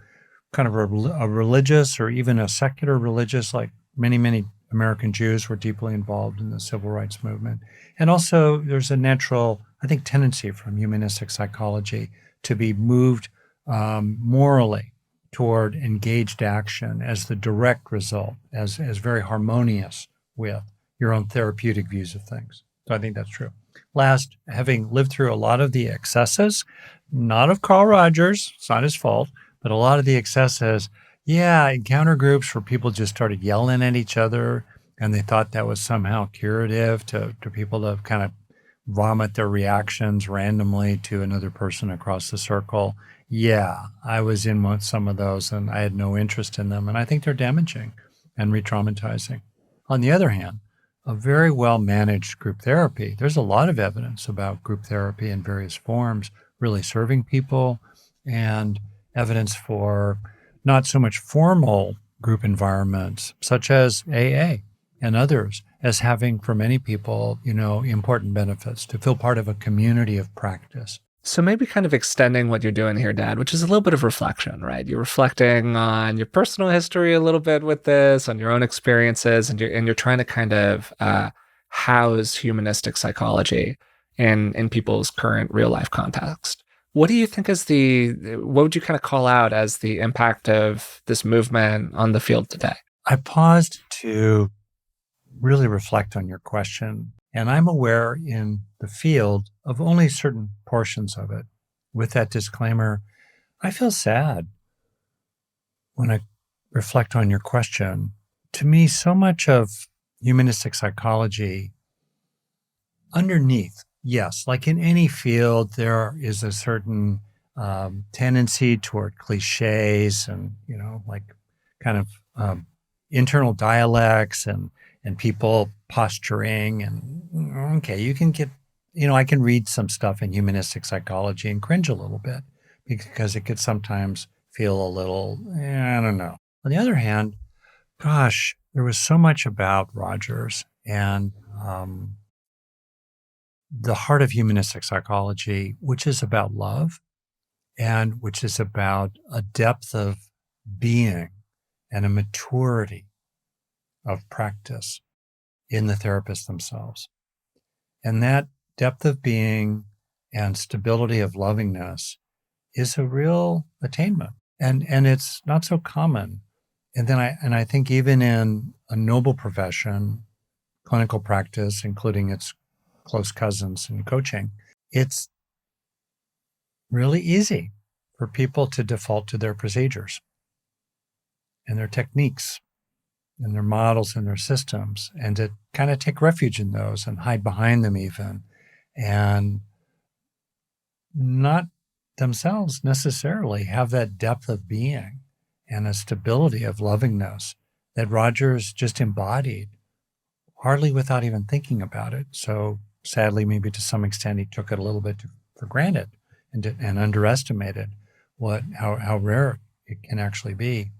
kind of a religious or even a secular religious, like many American Jews were deeply involved in the civil rights movement. And also there's a natural, I think, tendency from humanistic psychology to be moved morally toward engaged action as the direct result, as very harmonious with your own therapeutic views of things. So I think that's true. Last, having lived through a lot of the excesses, not of Carl Rogers, it's not his fault, but a lot of the excesses, yeah, encounter groups where people just started yelling at each other and they thought that was somehow curative to people to kind of vomit their reactions randomly to another person across the circle. Yeah, I was in some of those and I had no interest in them. And I think they're damaging and re-traumatizing. On the other hand, a very well managed group therapy, there's a lot of evidence about group therapy in various forms really serving people, and evidence for not so much formal group environments such as AA and others as having for many people, important benefits to feel part of a community of practice. So maybe kind of extending what you're doing here, Dad, which is a little bit of reflection, right? You're reflecting on your personal history a little bit with this, on your own experiences, and you're trying to kind of house humanistic psychology in people's current real life context. What do you think is what would you kind of call out as the impact of this movement on the field today? I paused to really reflect on your question. And I'm aware in the field of only certain portions of it. With that disclaimer, I feel sad when I reflect on your question. To me, so much of humanistic psychology underneath, yes, like in any field, there is a certain tendency toward cliches and, like kind of internal dialects and people posturing and, okay, you can get, I can read some stuff in humanistic psychology and cringe a little bit because it could sometimes feel a little, I don't know. On the other hand, gosh, there was so much about Rogers and the heart of humanistic psychology, which is about love and which is about a depth of being and a maturity of practice in the therapists themselves. And that depth of being and stability of lovingness is a real attainment. And it's not so common. And then I think even in a noble profession, clinical practice, including its close cousins in coaching, it's really easy for people to default to their procedures and their techniques and their models and their systems, and to kind of take refuge in those and hide behind them even, and not themselves necessarily have that depth of being and a stability of lovingness that Rogers just embodied, hardly without even thinking about it. So sadly, maybe to some extent, he took it a little bit for granted and underestimated how rare it can actually be.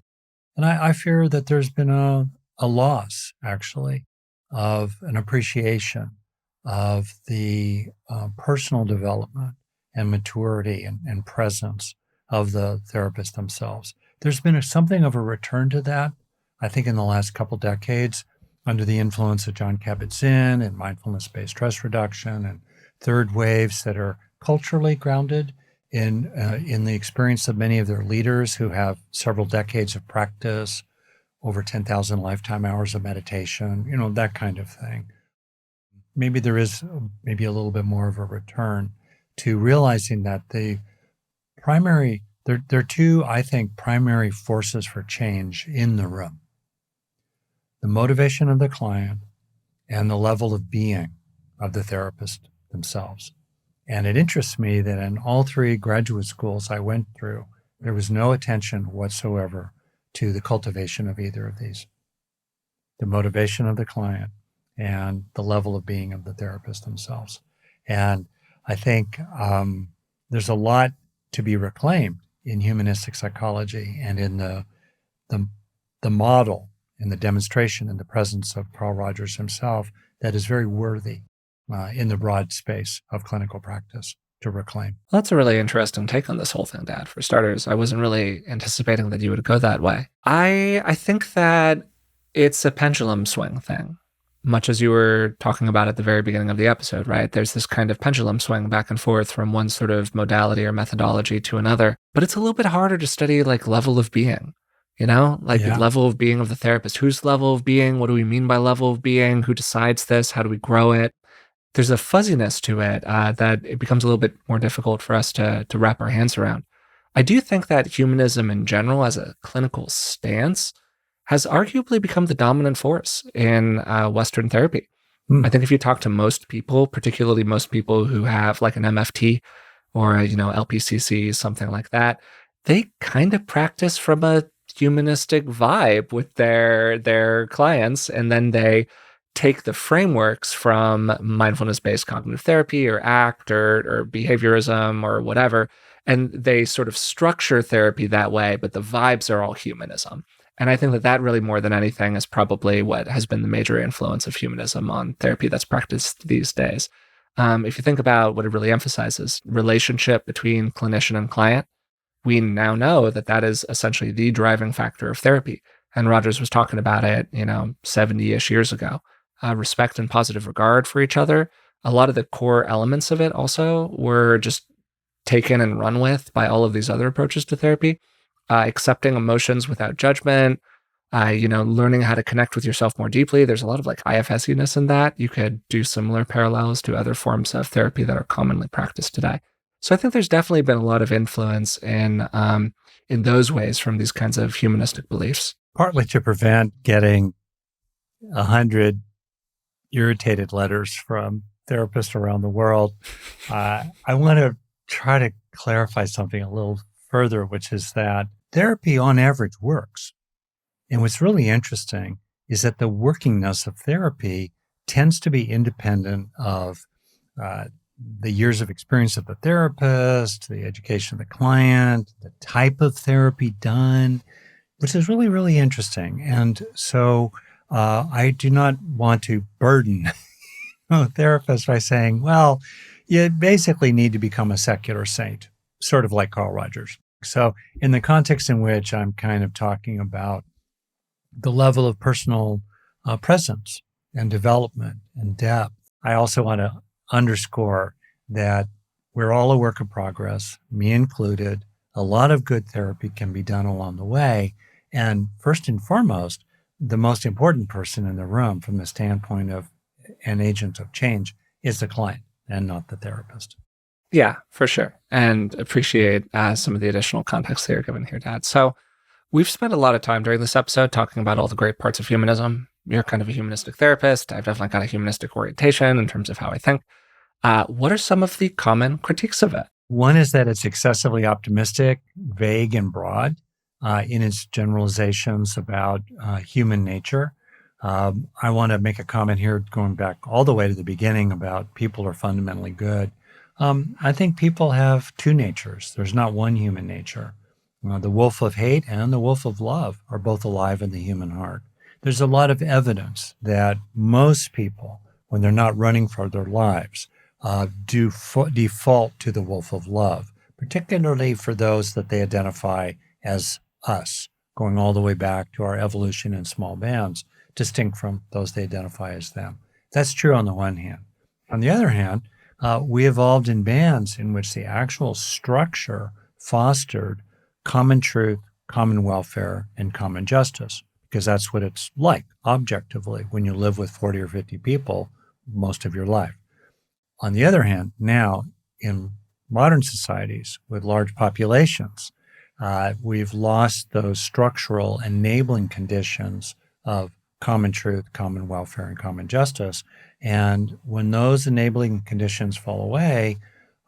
And I fear that there's been a loss, actually, of an appreciation of the personal development and maturity and presence of the therapists themselves. There's been something of a return to that, I think, in the last couple decades, under the influence of Jon Kabat-Zinn and mindfulness-based stress reduction and third waves that are culturally grounded in the experience of many of their leaders who have several decades of practice, over 10,000 lifetime hours of meditation, that kind of thing. Maybe there is a little bit more of a return to realizing that there are two, I think, primary forces for change in the room: the motivation of the client and the level of being of the therapist themselves. And it interests me that in all three graduate schools I went through, there was no attention whatsoever to the cultivation of either of these: the motivation of the client and the level of being of the therapist themselves. And I think there's a lot to be reclaimed in humanistic psychology and in the model and the demonstration and the presence of Carl Rogers himself that is very worthy in the broad space of clinical practice to reclaim. Well, that's a really interesting take on this whole thing, Dad. For starters, I wasn't really anticipating that you would go that way. I think that it's a pendulum swing thing, much as you were talking about at the very beginning of the episode, right? There's this kind of pendulum swing back and forth from one sort of modality or methodology to another, but it's a little bit harder to study like level of being, the level of being of the therapist. Whose level of being? What do we mean by level of being? Who decides this? How do we grow it? there's a fuzziness to it that it becomes a little bit more difficult for us to wrap our hands around. I do think that humanism in general, as a clinical stance, has arguably become the dominant force in Western therapy. I think if you talk to most people, particularly most people who have like an MFT or a, LPCC, something like that, they kind of practice from a humanistic vibe with their clients, and then they take the frameworks from mindfulness-based cognitive therapy or ACT or behaviorism or whatever, and they sort of structure therapy that way, but the vibes are all humanism. And I think that really, more than anything, is probably what has been the major influence of humanism on therapy that's practiced these days. If you think about what it really emphasizes, relationship between clinician and client, we now know that is essentially the driving factor of therapy. And Rogers was talking about it, 70-ish years ago. Respect and positive regard for each other. A lot of the core elements of it also were just taken and run with by all of these other approaches to therapy. Accepting emotions without judgment, learning how to connect with yourself more deeply. There's a lot of like IFS-iness in that. You could do similar parallels to other forms of therapy that are commonly practiced today. So I think there's definitely been a lot of influence in those ways from these kinds of humanistic beliefs. Partly to prevent getting 100 irritated letters from therapists around the world, I want to try to clarify something a little further, which is that therapy on average works. And what's really interesting is that the workingness of therapy tends to be independent of the years of experience of the therapist, the education of the client, the type of therapy done, which is really, really interesting. And so I do not want to burden therapists by saying, well, you basically need to become a secular saint, sort of like Carl Rogers. So in the context in which I'm kind of talking about the level of personal presence and development and depth, I also want to underscore that we're all a work of progress, me included. A lot of good therapy can be done along the way. And first and foremost, the most important person in the room from the standpoint of an agent of change is the client and not the therapist. Yeah, for sure. And appreciate some of the additional context that you're given here, Dad. So we've spent a lot of time during this episode talking about all the great parts of humanism. You're kind of a humanistic therapist. I've definitely got a humanistic orientation in terms of how I think. What are some of the common critiques of it? One is that it's excessively optimistic, vague, and broad in its generalizations about human nature. I want to make a comment here going back all the way to the beginning about people are fundamentally good. I think people have two natures. There's not one human nature. The wolf of hate and the wolf of love are both alive in the human heart. There's a lot of evidence that most people, when they're not running for their lives, default to the wolf of love, particularly for those that they identify as us, going all the way back to our evolution in small bands, distinct from those they identify as them. That's true on the one hand. On the other hand, we evolved in bands in which the actual structure fostered common truth, common welfare, and common justice, because that's what it's like objectively when you live with 40 or 50 people most of your life. On the other hand, now in modern societies with large populations, we've lost those structural enabling conditions of common truth, common welfare, and common justice. And when those enabling conditions fall away,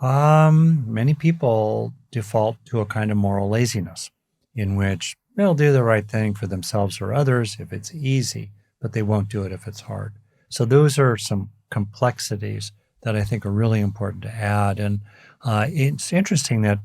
many people default to a kind of moral laziness in which they'll do the right thing for themselves or others if it's easy, but they won't do it if it's hard. So those are some complexities that I think are really important to add. And it's interesting that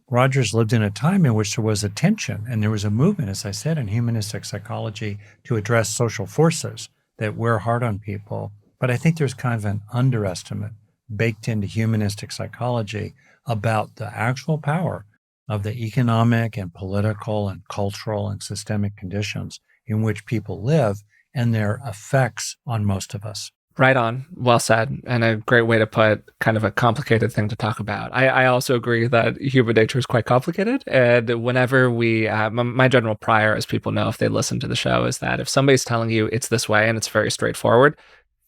Rogers lived in a time in which there was a tension and there was a movement, as I said, in humanistic psychology to address social forces that wear hard on people. But I think there's kind of an underestimate baked into humanistic psychology about the actual power of the economic and political and cultural and systemic conditions in which people live and their effects on most of us. Right on. Well said. And a great way to put kind of a complicated thing to talk about. I also agree that human nature is quite complicated. And whenever my general prior, as people know if they listen to the show, is that if somebody's telling you it's this way and it's very straightforward,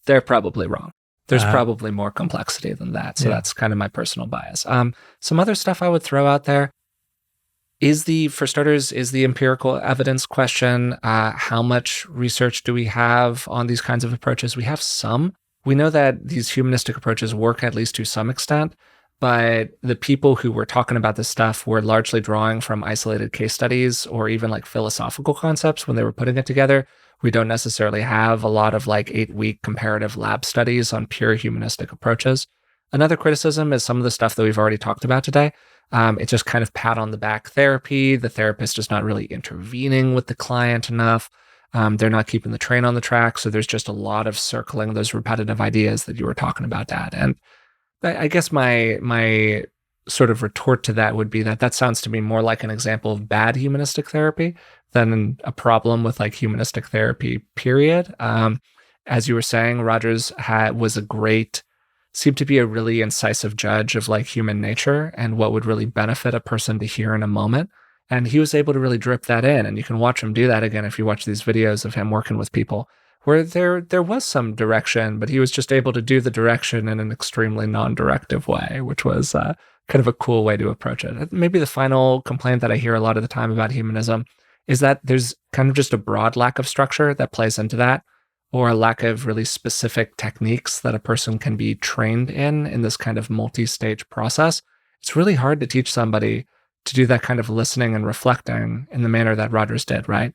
they're probably wrong. There's probably more complexity than that. So that's kind of my personal bias. Some other stuff I would throw out there for starters, is the empirical evidence question. How much research do we have on these kinds of approaches? We have some. We know that these humanistic approaches work at least to some extent, but the people who were talking about this stuff were largely drawing from isolated case studies or even like philosophical concepts when they were putting it together. We don't necessarily have a lot of like 8-week comparative lab studies on pure humanistic approaches. Another criticism is some of the stuff that we've already talked about today. It's just kind of pat on the back therapy. The therapist is not really intervening with the client enough. They're not keeping the train on the track. So there's just a lot of circling those repetitive ideas that you were talking about, Dad. And I guess my sort of retort to that would be that sounds to me more like an example of bad humanistic therapy than a problem with like humanistic therapy, period. As you were saying, Rogers seemed to be a really incisive judge of like human nature and what would really benefit a person to hear in a moment. And he was able to really drip that in. And you can watch him do that again if you watch these videos of him working with people, where there was some direction, but he was just able to do the direction in an extremely non-directive way, which was kind of a cool way to approach it. Maybe the final complaint that I hear a lot of the time about humanism is that there's kind of just a broad lack of structure that plays into that, or a lack of really specific techniques that a person can be trained in this kind of multi-stage process. It's really hard to teach somebody to do that kind of listening and reflecting in the manner that Rogers did, right?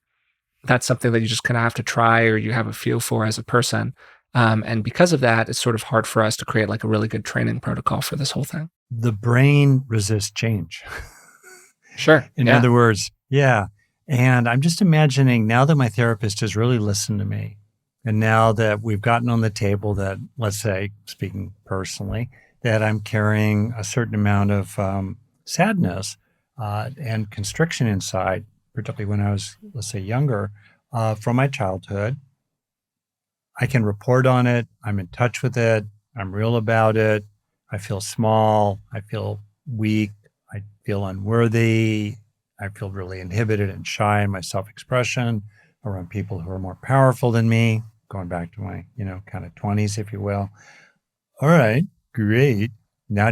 That's something that you just kind of have to try, or you have a feel for as a person. And because of that, it's sort of hard for us to create like a really good training protocol for this whole thing. The brain resists change. Sure. In other words, yeah. And I'm just imagining now that my therapist has really listened to me, and now that we've gotten on the table that, let's say, speaking personally, that I'm carrying a certain amount of sadness and constriction inside, particularly when I was, let's say, younger, from my childhood. I can report on it. I'm in touch with it. I'm real about it. I feel small. I feel weak. I feel unworthy. I feel really inhibited and shy in my self-expression around people who are more powerful than me, going back to my, kind of 20s, if you will. All right, great. Now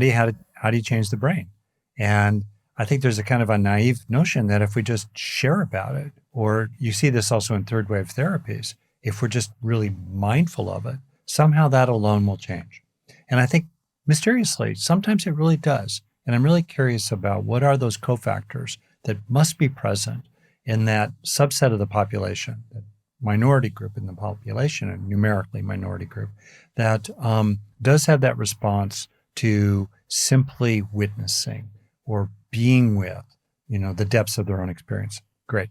how do you change the brain? And I think there's a kind of a naive notion that if we just share about it, or you see this also in third wave therapies, if we're just really mindful of it, somehow that alone will change. And I think mysteriously, sometimes it really does. And I'm really curious about what are those cofactors that must be present in that subset of the population, that minority group in the population, a numerically minority group, that does have that response to simply witnessing or being with, the depths of their own experience. Great.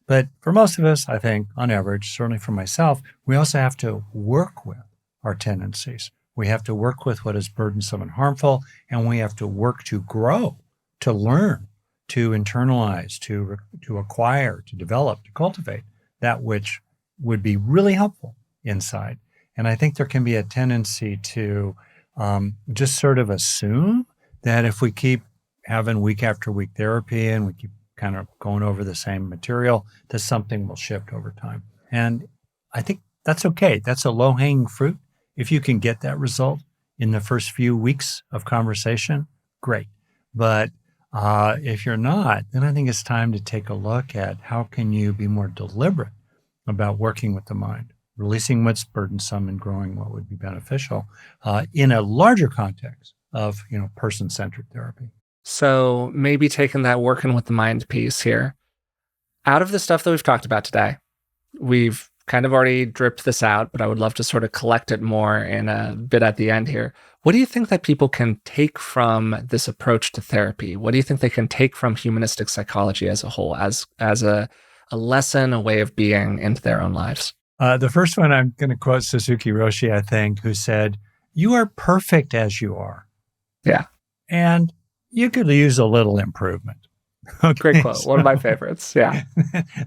But for most of us, I think, on average, certainly for myself, we also have to work with our tendencies. We have to work with what is burdensome and harmful, and we have to work to grow, to learn, to internalize, to acquire, to develop, to cultivate that which would be really helpful inside. And I think there can be a tendency to just sort of assume that if we keep having week after week therapy and we keep kind of going over the same material, that something will shift over time. And I think that's okay. That's a low-hanging fruit. If you can get that result in the first few weeks of conversation, great. But if you're not, then I think it's time to take a look at how can you be more deliberate about working with the mind, releasing what's burdensome and growing what would be beneficial in a larger context of person-centered therapy. So maybe taking that working with the mind piece here, out of the stuff that we've talked about today, we've kind of already dripped this out, but I would love to sort of collect it more in a bit at the end here. What do you think that people can take from this approach to therapy? What do you think they can take from humanistic psychology as a whole, as a lesson, a way of being into their own lives? The first one, I'm going to quote Suzuki Roshi, I think, who said, "You are perfect as you are." Yeah. And you could use a little improvement. Okay, great quote. One of my favorites. Yeah.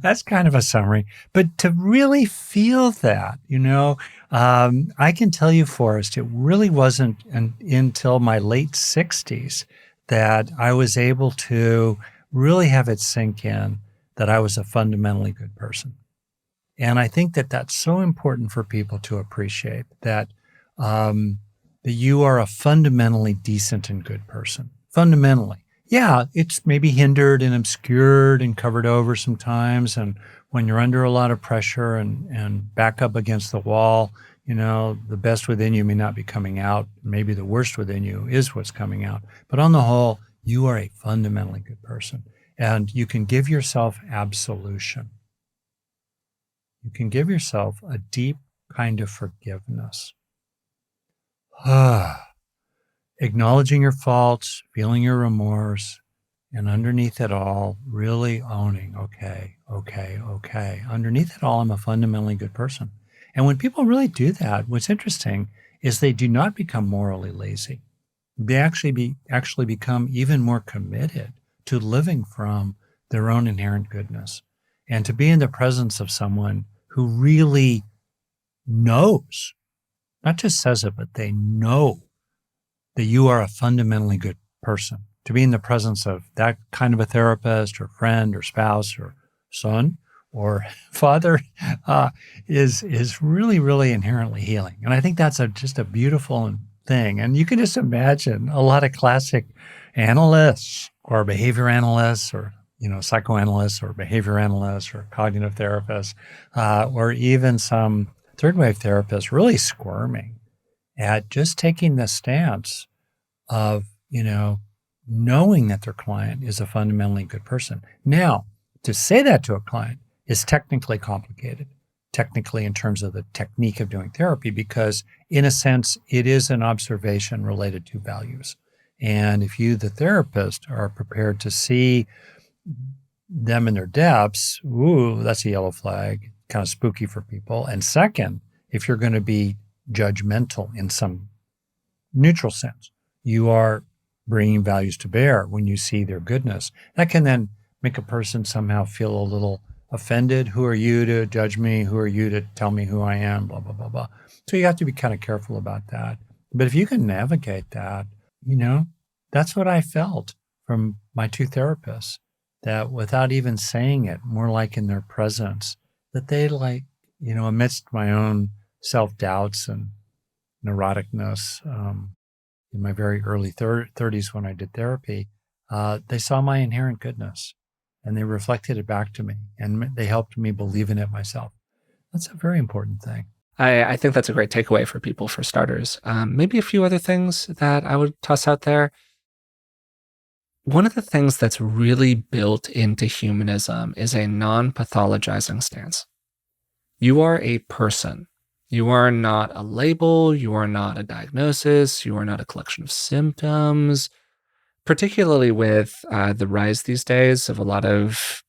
That's kind of a summary. But to really feel that, I can tell you, Forrest, it really wasn't until my late 60s that I was able to really have it sink in that I was a fundamentally good person. And I think that that's so important for people to appreciate, that that you are a fundamentally decent and good person. Fundamentally. Yeah, it's maybe hindered and obscured and covered over sometimes. And when you're under a lot of pressure and back up against the wall, the best within you may not be coming out. Maybe the worst within you is what's coming out. But on the whole, you are a fundamentally good person. And you can give yourself absolution. You can give yourself a deep kind of forgiveness. Acknowledging your faults, feeling your remorse, and underneath it all, really owning, okay. Underneath it all, I'm a fundamentally good person. And when people really do that, what's interesting is they do not become morally lazy. They actually become even more committed to living from their own inherent goodness and to be in the presence of someone who really knows, not just says it, but they know that you are a fundamentally good person. To be in the presence of that kind of a therapist or friend or spouse or son or father is really, really inherently healing. And I think that's just a beautiful thing. And you can just imagine a lot of classic analysts or behavior analysts or psychoanalysts or behavior analysts or cognitive therapists or even some third wave therapists really squirming at just taking the stance of, knowing that their client is a fundamentally good person. Now, to say that to a client is technically complicated, technically in terms of the technique of doing therapy, because in a sense, it is an observation related to values. And if you, the therapist, are prepared to see them in their depths, that's a yellow flag, kind of spooky for people. And second, if you're going to be judgmental in some neutral sense, you are bringing values to bear when you see their goodness. That can then make a person somehow feel a little offended. Who are you to judge me? Who are you to tell me who I am? Blah, blah, blah, blah. So you have to be kind of careful about that. But if you can navigate that, that's what I felt from my two therapists, that without even saying it, more like in their presence, that they amidst my own self-doubts and neuroticness, in my very early 30s when I did therapy, they saw my inherent goodness and they reflected it back to me and they helped me believe in it myself. That's a very important thing. I think that's a great takeaway for people, for starters. Maybe a few other things that I would toss out there. One of the things that's really built into humanism is a non-pathologizing stance. You are a person. You are not a label. You are not a diagnosis. You are not a collection of symptoms, particularly with the rise these days of a lot of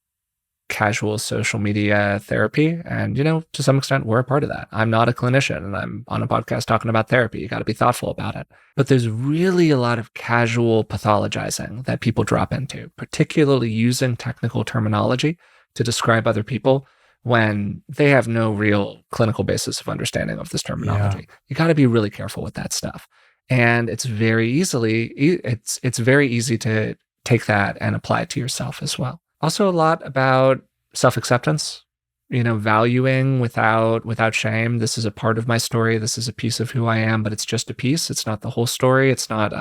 casual social media therapy. And, to some extent, we're a part of that. I'm not a clinician and I'm on a podcast talking about therapy. You got to be thoughtful about it. But there's really a lot of casual pathologizing that people drop into, particularly using technical terminology to describe other people when they have no real clinical basis of understanding of this terminology. Yeah. You got to be really careful with that stuff. And it's very easy to take that and apply it to yourself as well. Also, a lot about self-acceptance, valuing without shame. This is a part of my story. This is a piece of who I am, but it's just a piece. It's not the whole story. It's not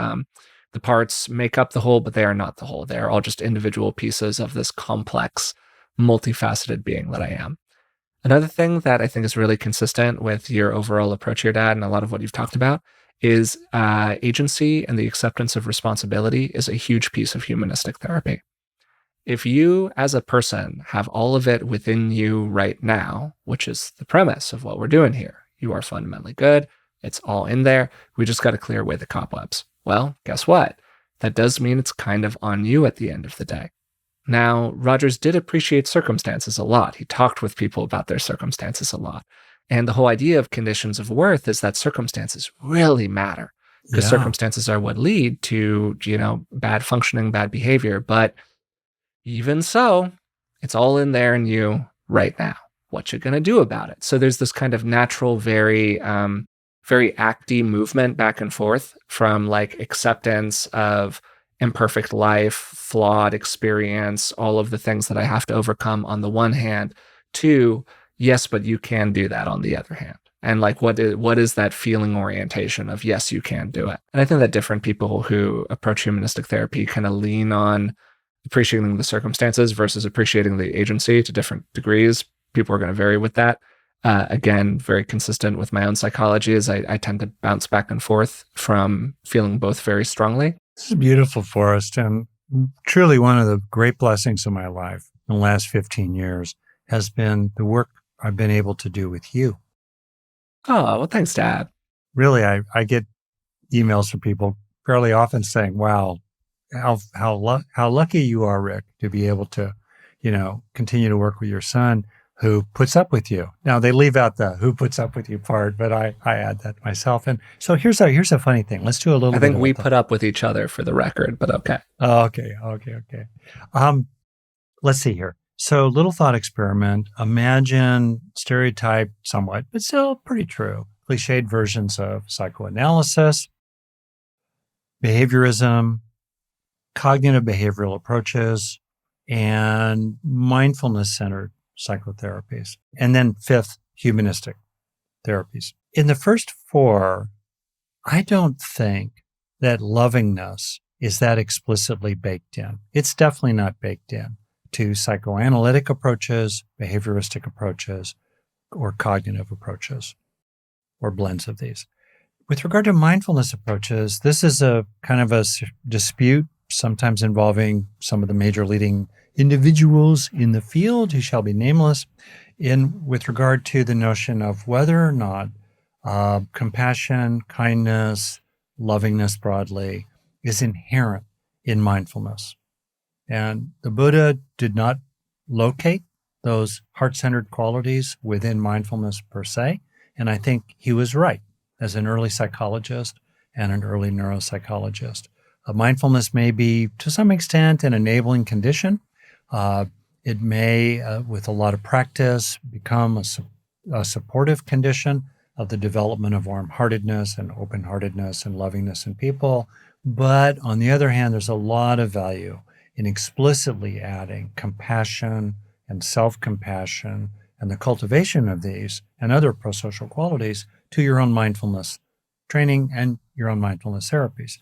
the parts make up the whole, but they are not the whole. They are all just individual pieces of this complex, multifaceted being that I am. Another thing that I think is really consistent with your overall approach here, Dad, and a lot of what you've talked about is agency and the acceptance of responsibility is a huge piece of humanistic therapy. If you as a person have all of it within you right now, which is the premise of what we're doing here, you are fundamentally good, it's all in there, we just got to clear away the cobwebs. Well, guess what? That does mean it's kind of on you at the end of the day. Now, Rogers did appreciate circumstances a lot. He talked with people about their circumstances a lot. And the whole idea of conditions of worth is that circumstances really matter because circumstances are what lead to, bad functioning, bad behavior. But even so, it's all in there in you right now. What you're going to do about it. So there's this kind of natural, very acty movement back and forth from like acceptance of imperfect life, flawed experience, all of the things that I have to overcome on the one hand, to yes, but you can do that on the other hand. And like, what is that feeling orientation of, yes, you can do it. And I think that different people who approach humanistic therapy kind of lean on appreciating the circumstances versus appreciating the agency to different degrees. People are going to vary with that. Again, very consistent with my own psychology is I tend to bounce back and forth from feeling both very strongly. This is beautiful, Forrest. And truly one of the great blessings of my life in the last 15 years has been the work I've been able to do with you. Oh, well, thanks, Dad. Really, I get emails from people fairly often saying, wow, how lucky you are, Rick, to be able to, continue to work with your son who puts up with you. Now they leave out the who puts up with you part, but I add that myself. And so here's a funny thing. Let's do a little. I think we put up with each other for the record, but okay. Oh, okay. Let's see here. So little thought experiment. Imagine stereotyped somewhat, but still pretty true. Cliched versions of psychoanalysis, behaviorism, cognitive behavioral approaches, and mindfulness-centered psychotherapies. And then fifth, humanistic therapies. In the first four, I don't think that lovingness is that explicitly baked in. It's definitely not baked in to psychoanalytic approaches, behavioristic approaches, or cognitive approaches, or blends of these. With regard to mindfulness approaches, this is a kind of a dispute, sometimes involving some of the major leading individuals in the field who shall be nameless, with regard to the notion of whether or not compassion, kindness, lovingness broadly is inherent in mindfulness. And the Buddha did not locate those heart-centered qualities within mindfulness per se. And I think he was right as an early psychologist and an early neuropsychologist. Mindfulness may be, to some extent, an enabling condition. It may, with a lot of practice, become a supportive condition of the development of warm-heartedness and open-heartedness and lovingness in people. But on the other hand, there's a lot of value in explicitly adding compassion and self-compassion and the cultivation of these and other prosocial qualities to your own mindfulness training and your own mindfulness therapies.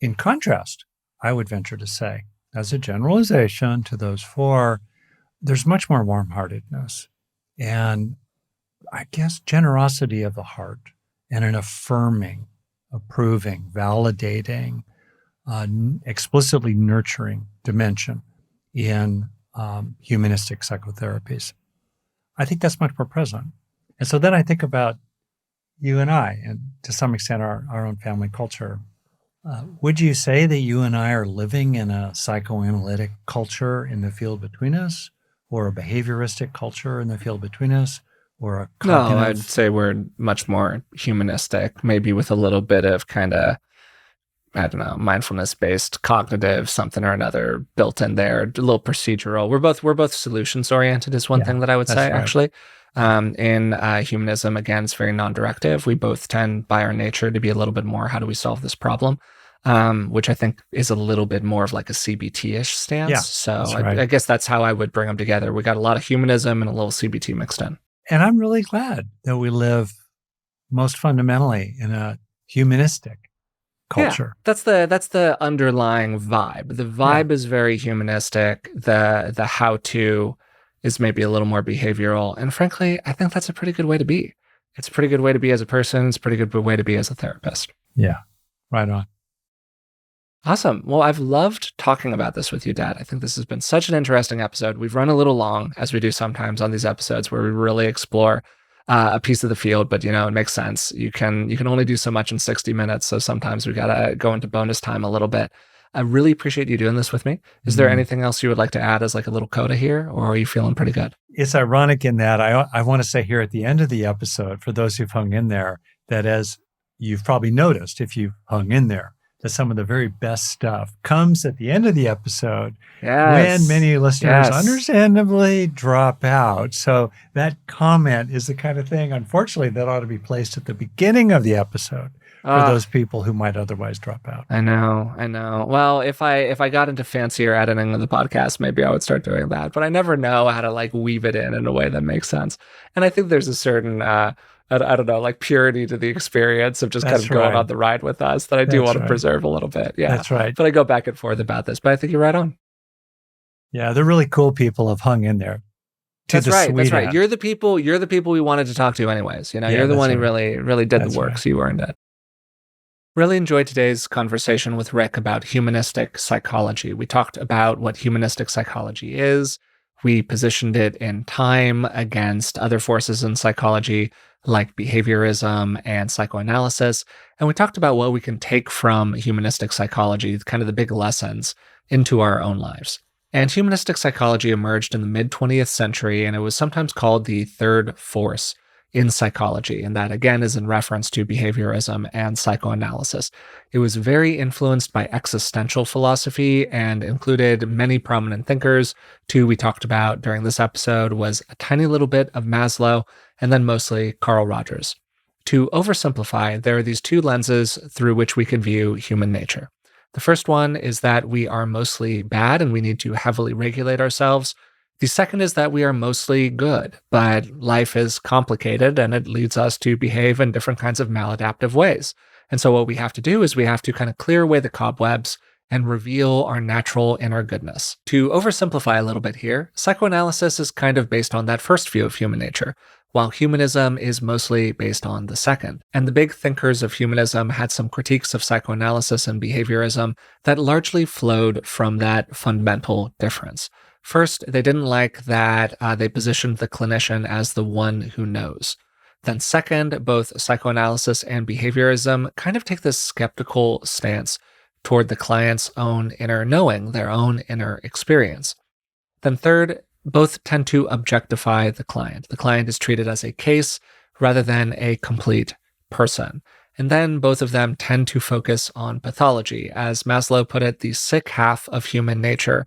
In contrast, I would venture to say, as a generalization to those four, there's much more warm-heartedness and I guess generosity of the heart and an affirming, approving, validating, explicitly nurturing dimension in humanistic psychotherapies. I think that's much more present. And so then I think about you and I, and to some extent our own family culture. Would you say that you and I are living in a psychoanalytic culture in the field between us, or a behavioristic culture in the field between us, or a cognitive? No, I'd say we're much more humanistic, maybe with a little bit of kind of, I don't know, mindfulness-based cognitive something or another built in there, a little procedural. We're both solutions-oriented is one thing that I would say, right. Actually. In humanism, again, it's very non-directive. We both tend by our nature to be a little bit more, how do we solve this problem? Which I think is a little bit more of like a CBT-ish stance. Yeah, so right. I guess that's how I would bring them together. We got a lot of humanism and a little CBT mixed in. And I'm really glad that we live most fundamentally in a humanistic culture. Yeah, that's the underlying vibe. The vibe is very humanistic. The how-to is maybe a little more behavioral. And frankly, I think that's a pretty good way to be. It's a pretty good way to be as a person. It's a pretty good way to be as a therapist. Yeah, right on. Awesome. Well, I've loved talking about this with you, Dad. I think this has been such an interesting episode. We've run a little long, as we do sometimes on these episodes, where we really explore a piece of the field, but it makes sense. You can only do so much in 60 minutes, so sometimes we gotta go into bonus time a little bit. I really appreciate you doing this with me. Is there anything else you would like to add as like a little coda here, or are you feeling pretty good? It's ironic in that I want to say here at the end of the episode, for those who've hung in there, that as you've probably noticed, if you've hung in there, that some of the very best stuff comes at the end of the episode when Yes. many listeners Yes. understandably drop out. So that comment is the kind of thing, unfortunately, that ought to be placed at the beginning of the episode for those Ah, people who might otherwise drop out. I know, I know. Well, if I got into fancier editing of the podcast, maybe I would start doing that. But I never know how to like weave it in a way that makes sense. And I think there's a certain I don't know, like purity to the experience of just kind of That's going right. on the ride with us that I do That's want to right. preserve a little bit. Yeah. That's right. But I go back and forth about this. But I think you're right on. Yeah, the really cool people have hung in there to That's the right. That's sweet right. end. You're the people we wanted to talk to anyways. You know, Yeah, you're the that's one who right. really did That's the work. right. So you earned it. Really enjoyed today's conversation with Rick about humanistic psychology. We talked about what humanistic psychology is. We positioned it in time against other forces in psychology like behaviorism and psychoanalysis. And we talked about what we can take from humanistic psychology, kind of the big lessons, into our own lives. And humanistic psychology emerged in the mid 20th century, and it was sometimes called the third force in psychology. And that, again, is in reference to behaviorism and psychoanalysis. It was very influenced by existential philosophy and included many prominent thinkers. Two we talked about during this episode was a tiny little bit of Maslow, and then mostly Carl Rogers. To oversimplify, there are these two lenses through which we can view human nature. The first one is that we are mostly bad and we need to heavily regulate ourselves. The second is that we are mostly good, but life is complicated and it leads us to behave in different kinds of maladaptive ways. And so what we have to do is we have to kind of clear away the cobwebs and reveal our natural inner goodness. To oversimplify a little bit here, psychoanalysis is kind of based on that first view of human nature, while humanism is mostly based on the second. And the big thinkers of humanism had some critiques of psychoanalysis and behaviorism that largely flowed from that fundamental difference. First, they didn't like that they positioned the clinician as the one who knows. Then second, both psychoanalysis and behaviorism kind of take this skeptical stance toward the client's own inner knowing, their own inner experience. Then third, both tend to objectify the client. The client is treated as a case rather than a complete person. And then both of them tend to focus on pathology. As Maslow put it, the sick half of human nature,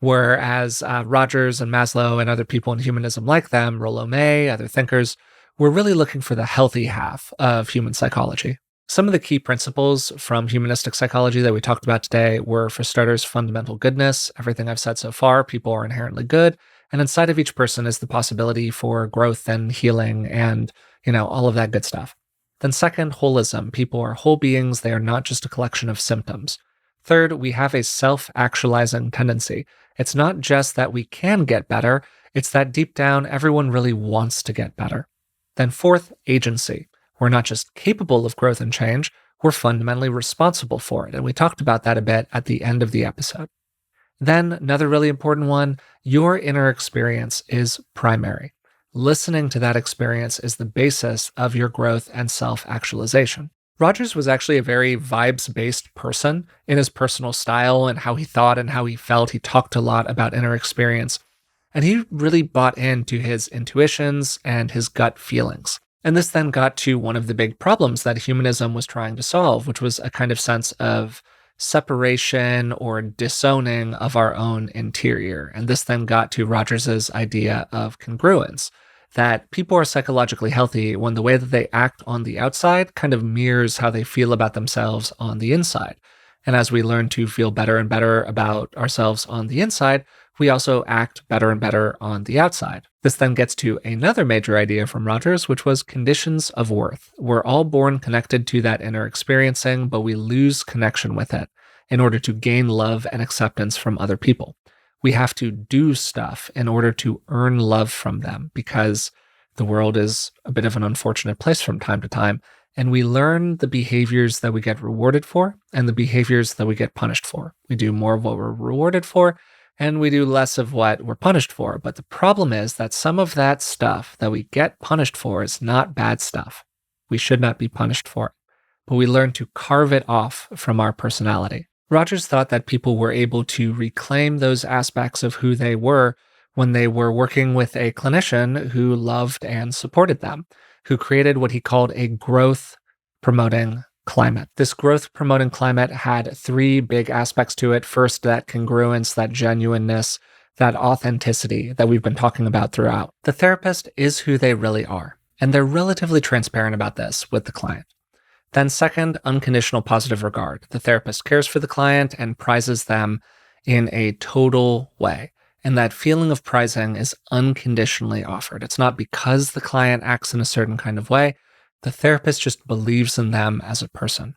whereas Rogers and Maslow and other people in humanism like them, Rollo May, other thinkers, were really looking for the healthy half of human psychology. Some of the key principles from humanistic psychology that we talked about today were, for starters, fundamental goodness. Everything I've said so far, people are inherently good. And inside of each person is the possibility for growth and healing and, all of that good stuff. Then second, holism. People are whole beings. They are not just a collection of symptoms. Third, we have a self-actualizing tendency. It's not just that we can get better, it's that deep down, everyone really wants to get better. Then fourth, agency. We're not just capable of growth and change, we're fundamentally responsible for it. And we talked about that a bit at the end of the episode. Then another really important one, your inner experience is primary. Listening to that experience is the basis of your growth and self-actualization. Rogers was actually a very vibes-based person in his personal style and how he thought and how he felt. He talked a lot about inner experience, and he really bought into his intuitions and his gut feelings. And this then got to one of the big problems that humanism was trying to solve, which was a kind of sense of separation or disowning of our own interior. And this then got to Rogers's idea of congruence, that people are psychologically healthy when the way that they act on the outside kind of mirrors how they feel about themselves on the inside. And as we learn to feel better and better about ourselves on the inside, we also act better and better on the outside. This then gets to another major idea from Rogers, which was conditions of worth. We're all born connected to that inner experiencing, but we lose connection with it in order to gain love and acceptance from other people. We have to do stuff in order to earn love from them because the world is a bit of an unfortunate place from time to time. And we learn the behaviors that we get rewarded for and the behaviors that we get punished for. We do more of what we're rewarded for and we do less of what we're punished for. But the problem is that some of that stuff that we get punished for is not bad stuff. We should not be punished for it, but we learn to carve it off from our personality. Rogers thought that people were able to reclaim those aspects of who they were when they were working with a clinician who loved and supported them, who created what he called a growth-promoting climate. This growth promoting climate had three big aspects to it. First, that congruence, that genuineness, that authenticity that we've been talking about throughout. The therapist is who they really are, and they're relatively transparent about this with the client. Then second, unconditional positive regard. The therapist cares for the client and prizes them in a total way. And that feeling of prizing is unconditionally offered. It's not because the client acts in a certain kind of way. The therapist just believes in them as a person.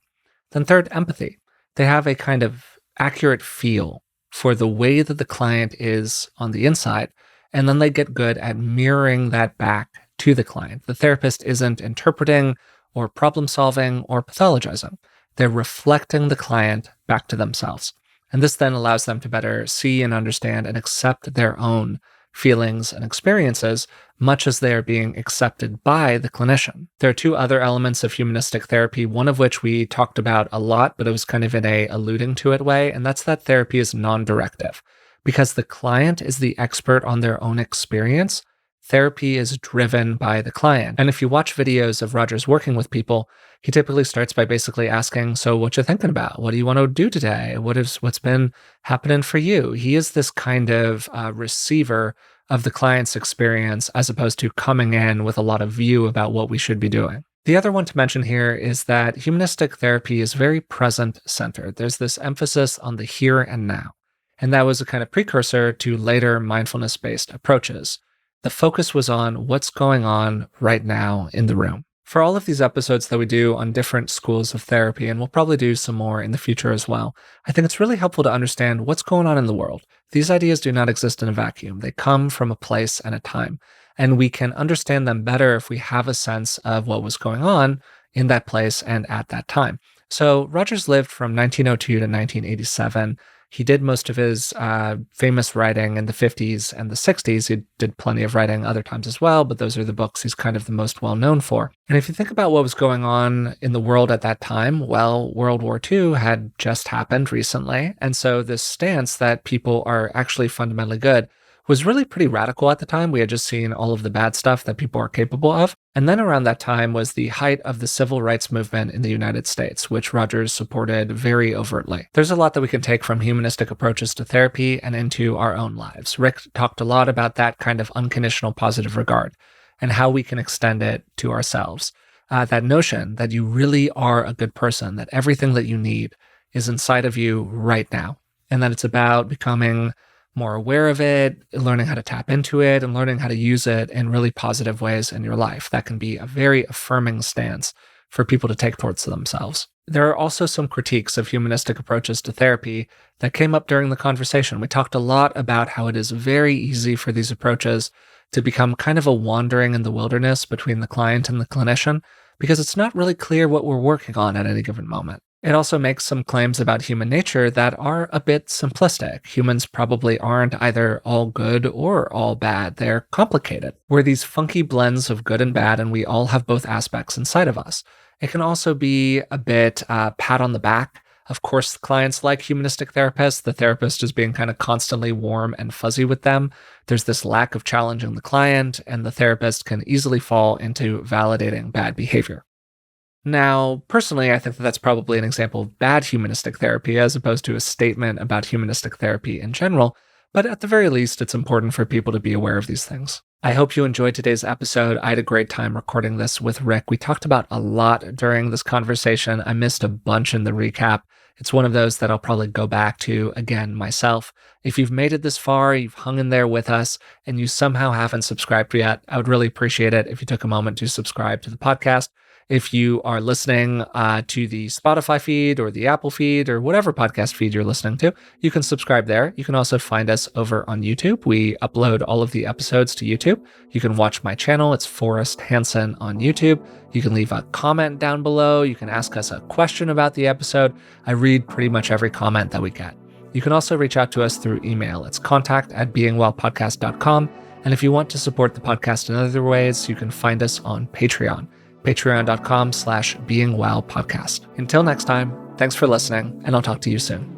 Then third, empathy. They have a kind of accurate feel for the way that the client is on the inside, and then they get good at mirroring that back to the client. The therapist isn't interpreting or problem solving or pathologizing. They're reflecting the client back to themselves. And this then allows them to better see and understand and accept their own feelings and experiences, much as they are being accepted by the clinician. There are two other elements of humanistic therapy, one of which we talked about a lot, but it was kind of in a alluding to it way, and that's that therapy is non-directive. Because the client is the expert on their own experience, therapy is driven by the client. And if you watch videos of Rogers working with people, he typically starts by basically asking, so what you thinking about? What do you want to do today? What's been happening for you? He is this kind of receiver of the client's experience as opposed to coming in with a lot of view about what we should be doing. The other one to mention here is that humanistic therapy is very present-centered. There's this emphasis on the here and now. And that was a kind of precursor to later mindfulness-based approaches. The focus was on what's going on right now in the room. For all of these episodes that we do on different schools of therapy, and we'll probably do some more in the future as well, I think it's really helpful to understand what's going on in the world. These ideas do not exist in a vacuum. They come from a place and a time, and we can understand them better if we have a sense of what was going on in that place and at that time. So Rogers lived from 1902 to 1987. He did most of his famous writing in the 50s and the 60s. He did plenty of writing other times as well, but those are the books he's kind of the most well known for. And if you think about what was going on in the world at that time, well, World War II had just happened recently. And so this stance that people are actually fundamentally good was really pretty radical at the time. We had just seen all of the bad stuff that people are capable of. And then around that time was the height of the civil rights movement in the United States, which Rogers supported very overtly. There's a lot that we can take from humanistic approaches to therapy and into our own lives. Rick talked a lot about that kind of unconditional positive regard and how we can extend it to ourselves. That notion that you really are a good person, that everything that you need is inside of you right now, and that it's about becoming more aware of it, learning how to tap into it, and learning how to use it in really positive ways in your life. That can be a very affirming stance for people to take towards themselves. There are also some critiques of humanistic approaches to therapy that came up during the conversation. We talked a lot about how it is very easy for these approaches to become kind of a wandering in the wilderness between the client and the clinician, because it's not really clear what we're working on at any given moment. It also makes some claims about human nature that are a bit simplistic. Humans probably aren't either all good or all bad. They're complicated. We're these funky blends of good and bad, and we all have both aspects inside of us. It can also be a bit pat on the back. Of course, clients like humanistic therapists. The therapist is being kind of constantly warm and fuzzy with them. There's this lack of challenging the client, and the therapist can easily fall into validating bad behavior. Now, personally, I think that that's probably an example of bad humanistic therapy as opposed to a statement about humanistic therapy in general, but at the very least, it's important for people to be aware of these things. I hope you enjoyed today's episode. I had a great time recording this with Rick. We talked about a lot during this conversation. I missed a bunch in the recap. It's one of those that I'll probably go back to again myself. If you've made it this far, you've hung in there with us, and you somehow haven't subscribed yet, I would really appreciate it if you took a moment to subscribe to the podcast. If you are listening to the Spotify feed or the Apple feed or whatever podcast feed you're listening to, you can subscribe there. You can also find us over on YouTube. We upload all of the episodes to YouTube. You can watch my channel. It's Forrest Hanson on YouTube. You can leave a comment down below. You can ask us a question about the episode. I read pretty much every comment that we get. You can also reach out to us through email. It's contact@beingwellpodcast.com. And if you want to support the podcast in other ways, you can find us on Patreon. Patreon.com/beingwellpodcast. Until next time, thanks for listening, and I'll talk to you soon.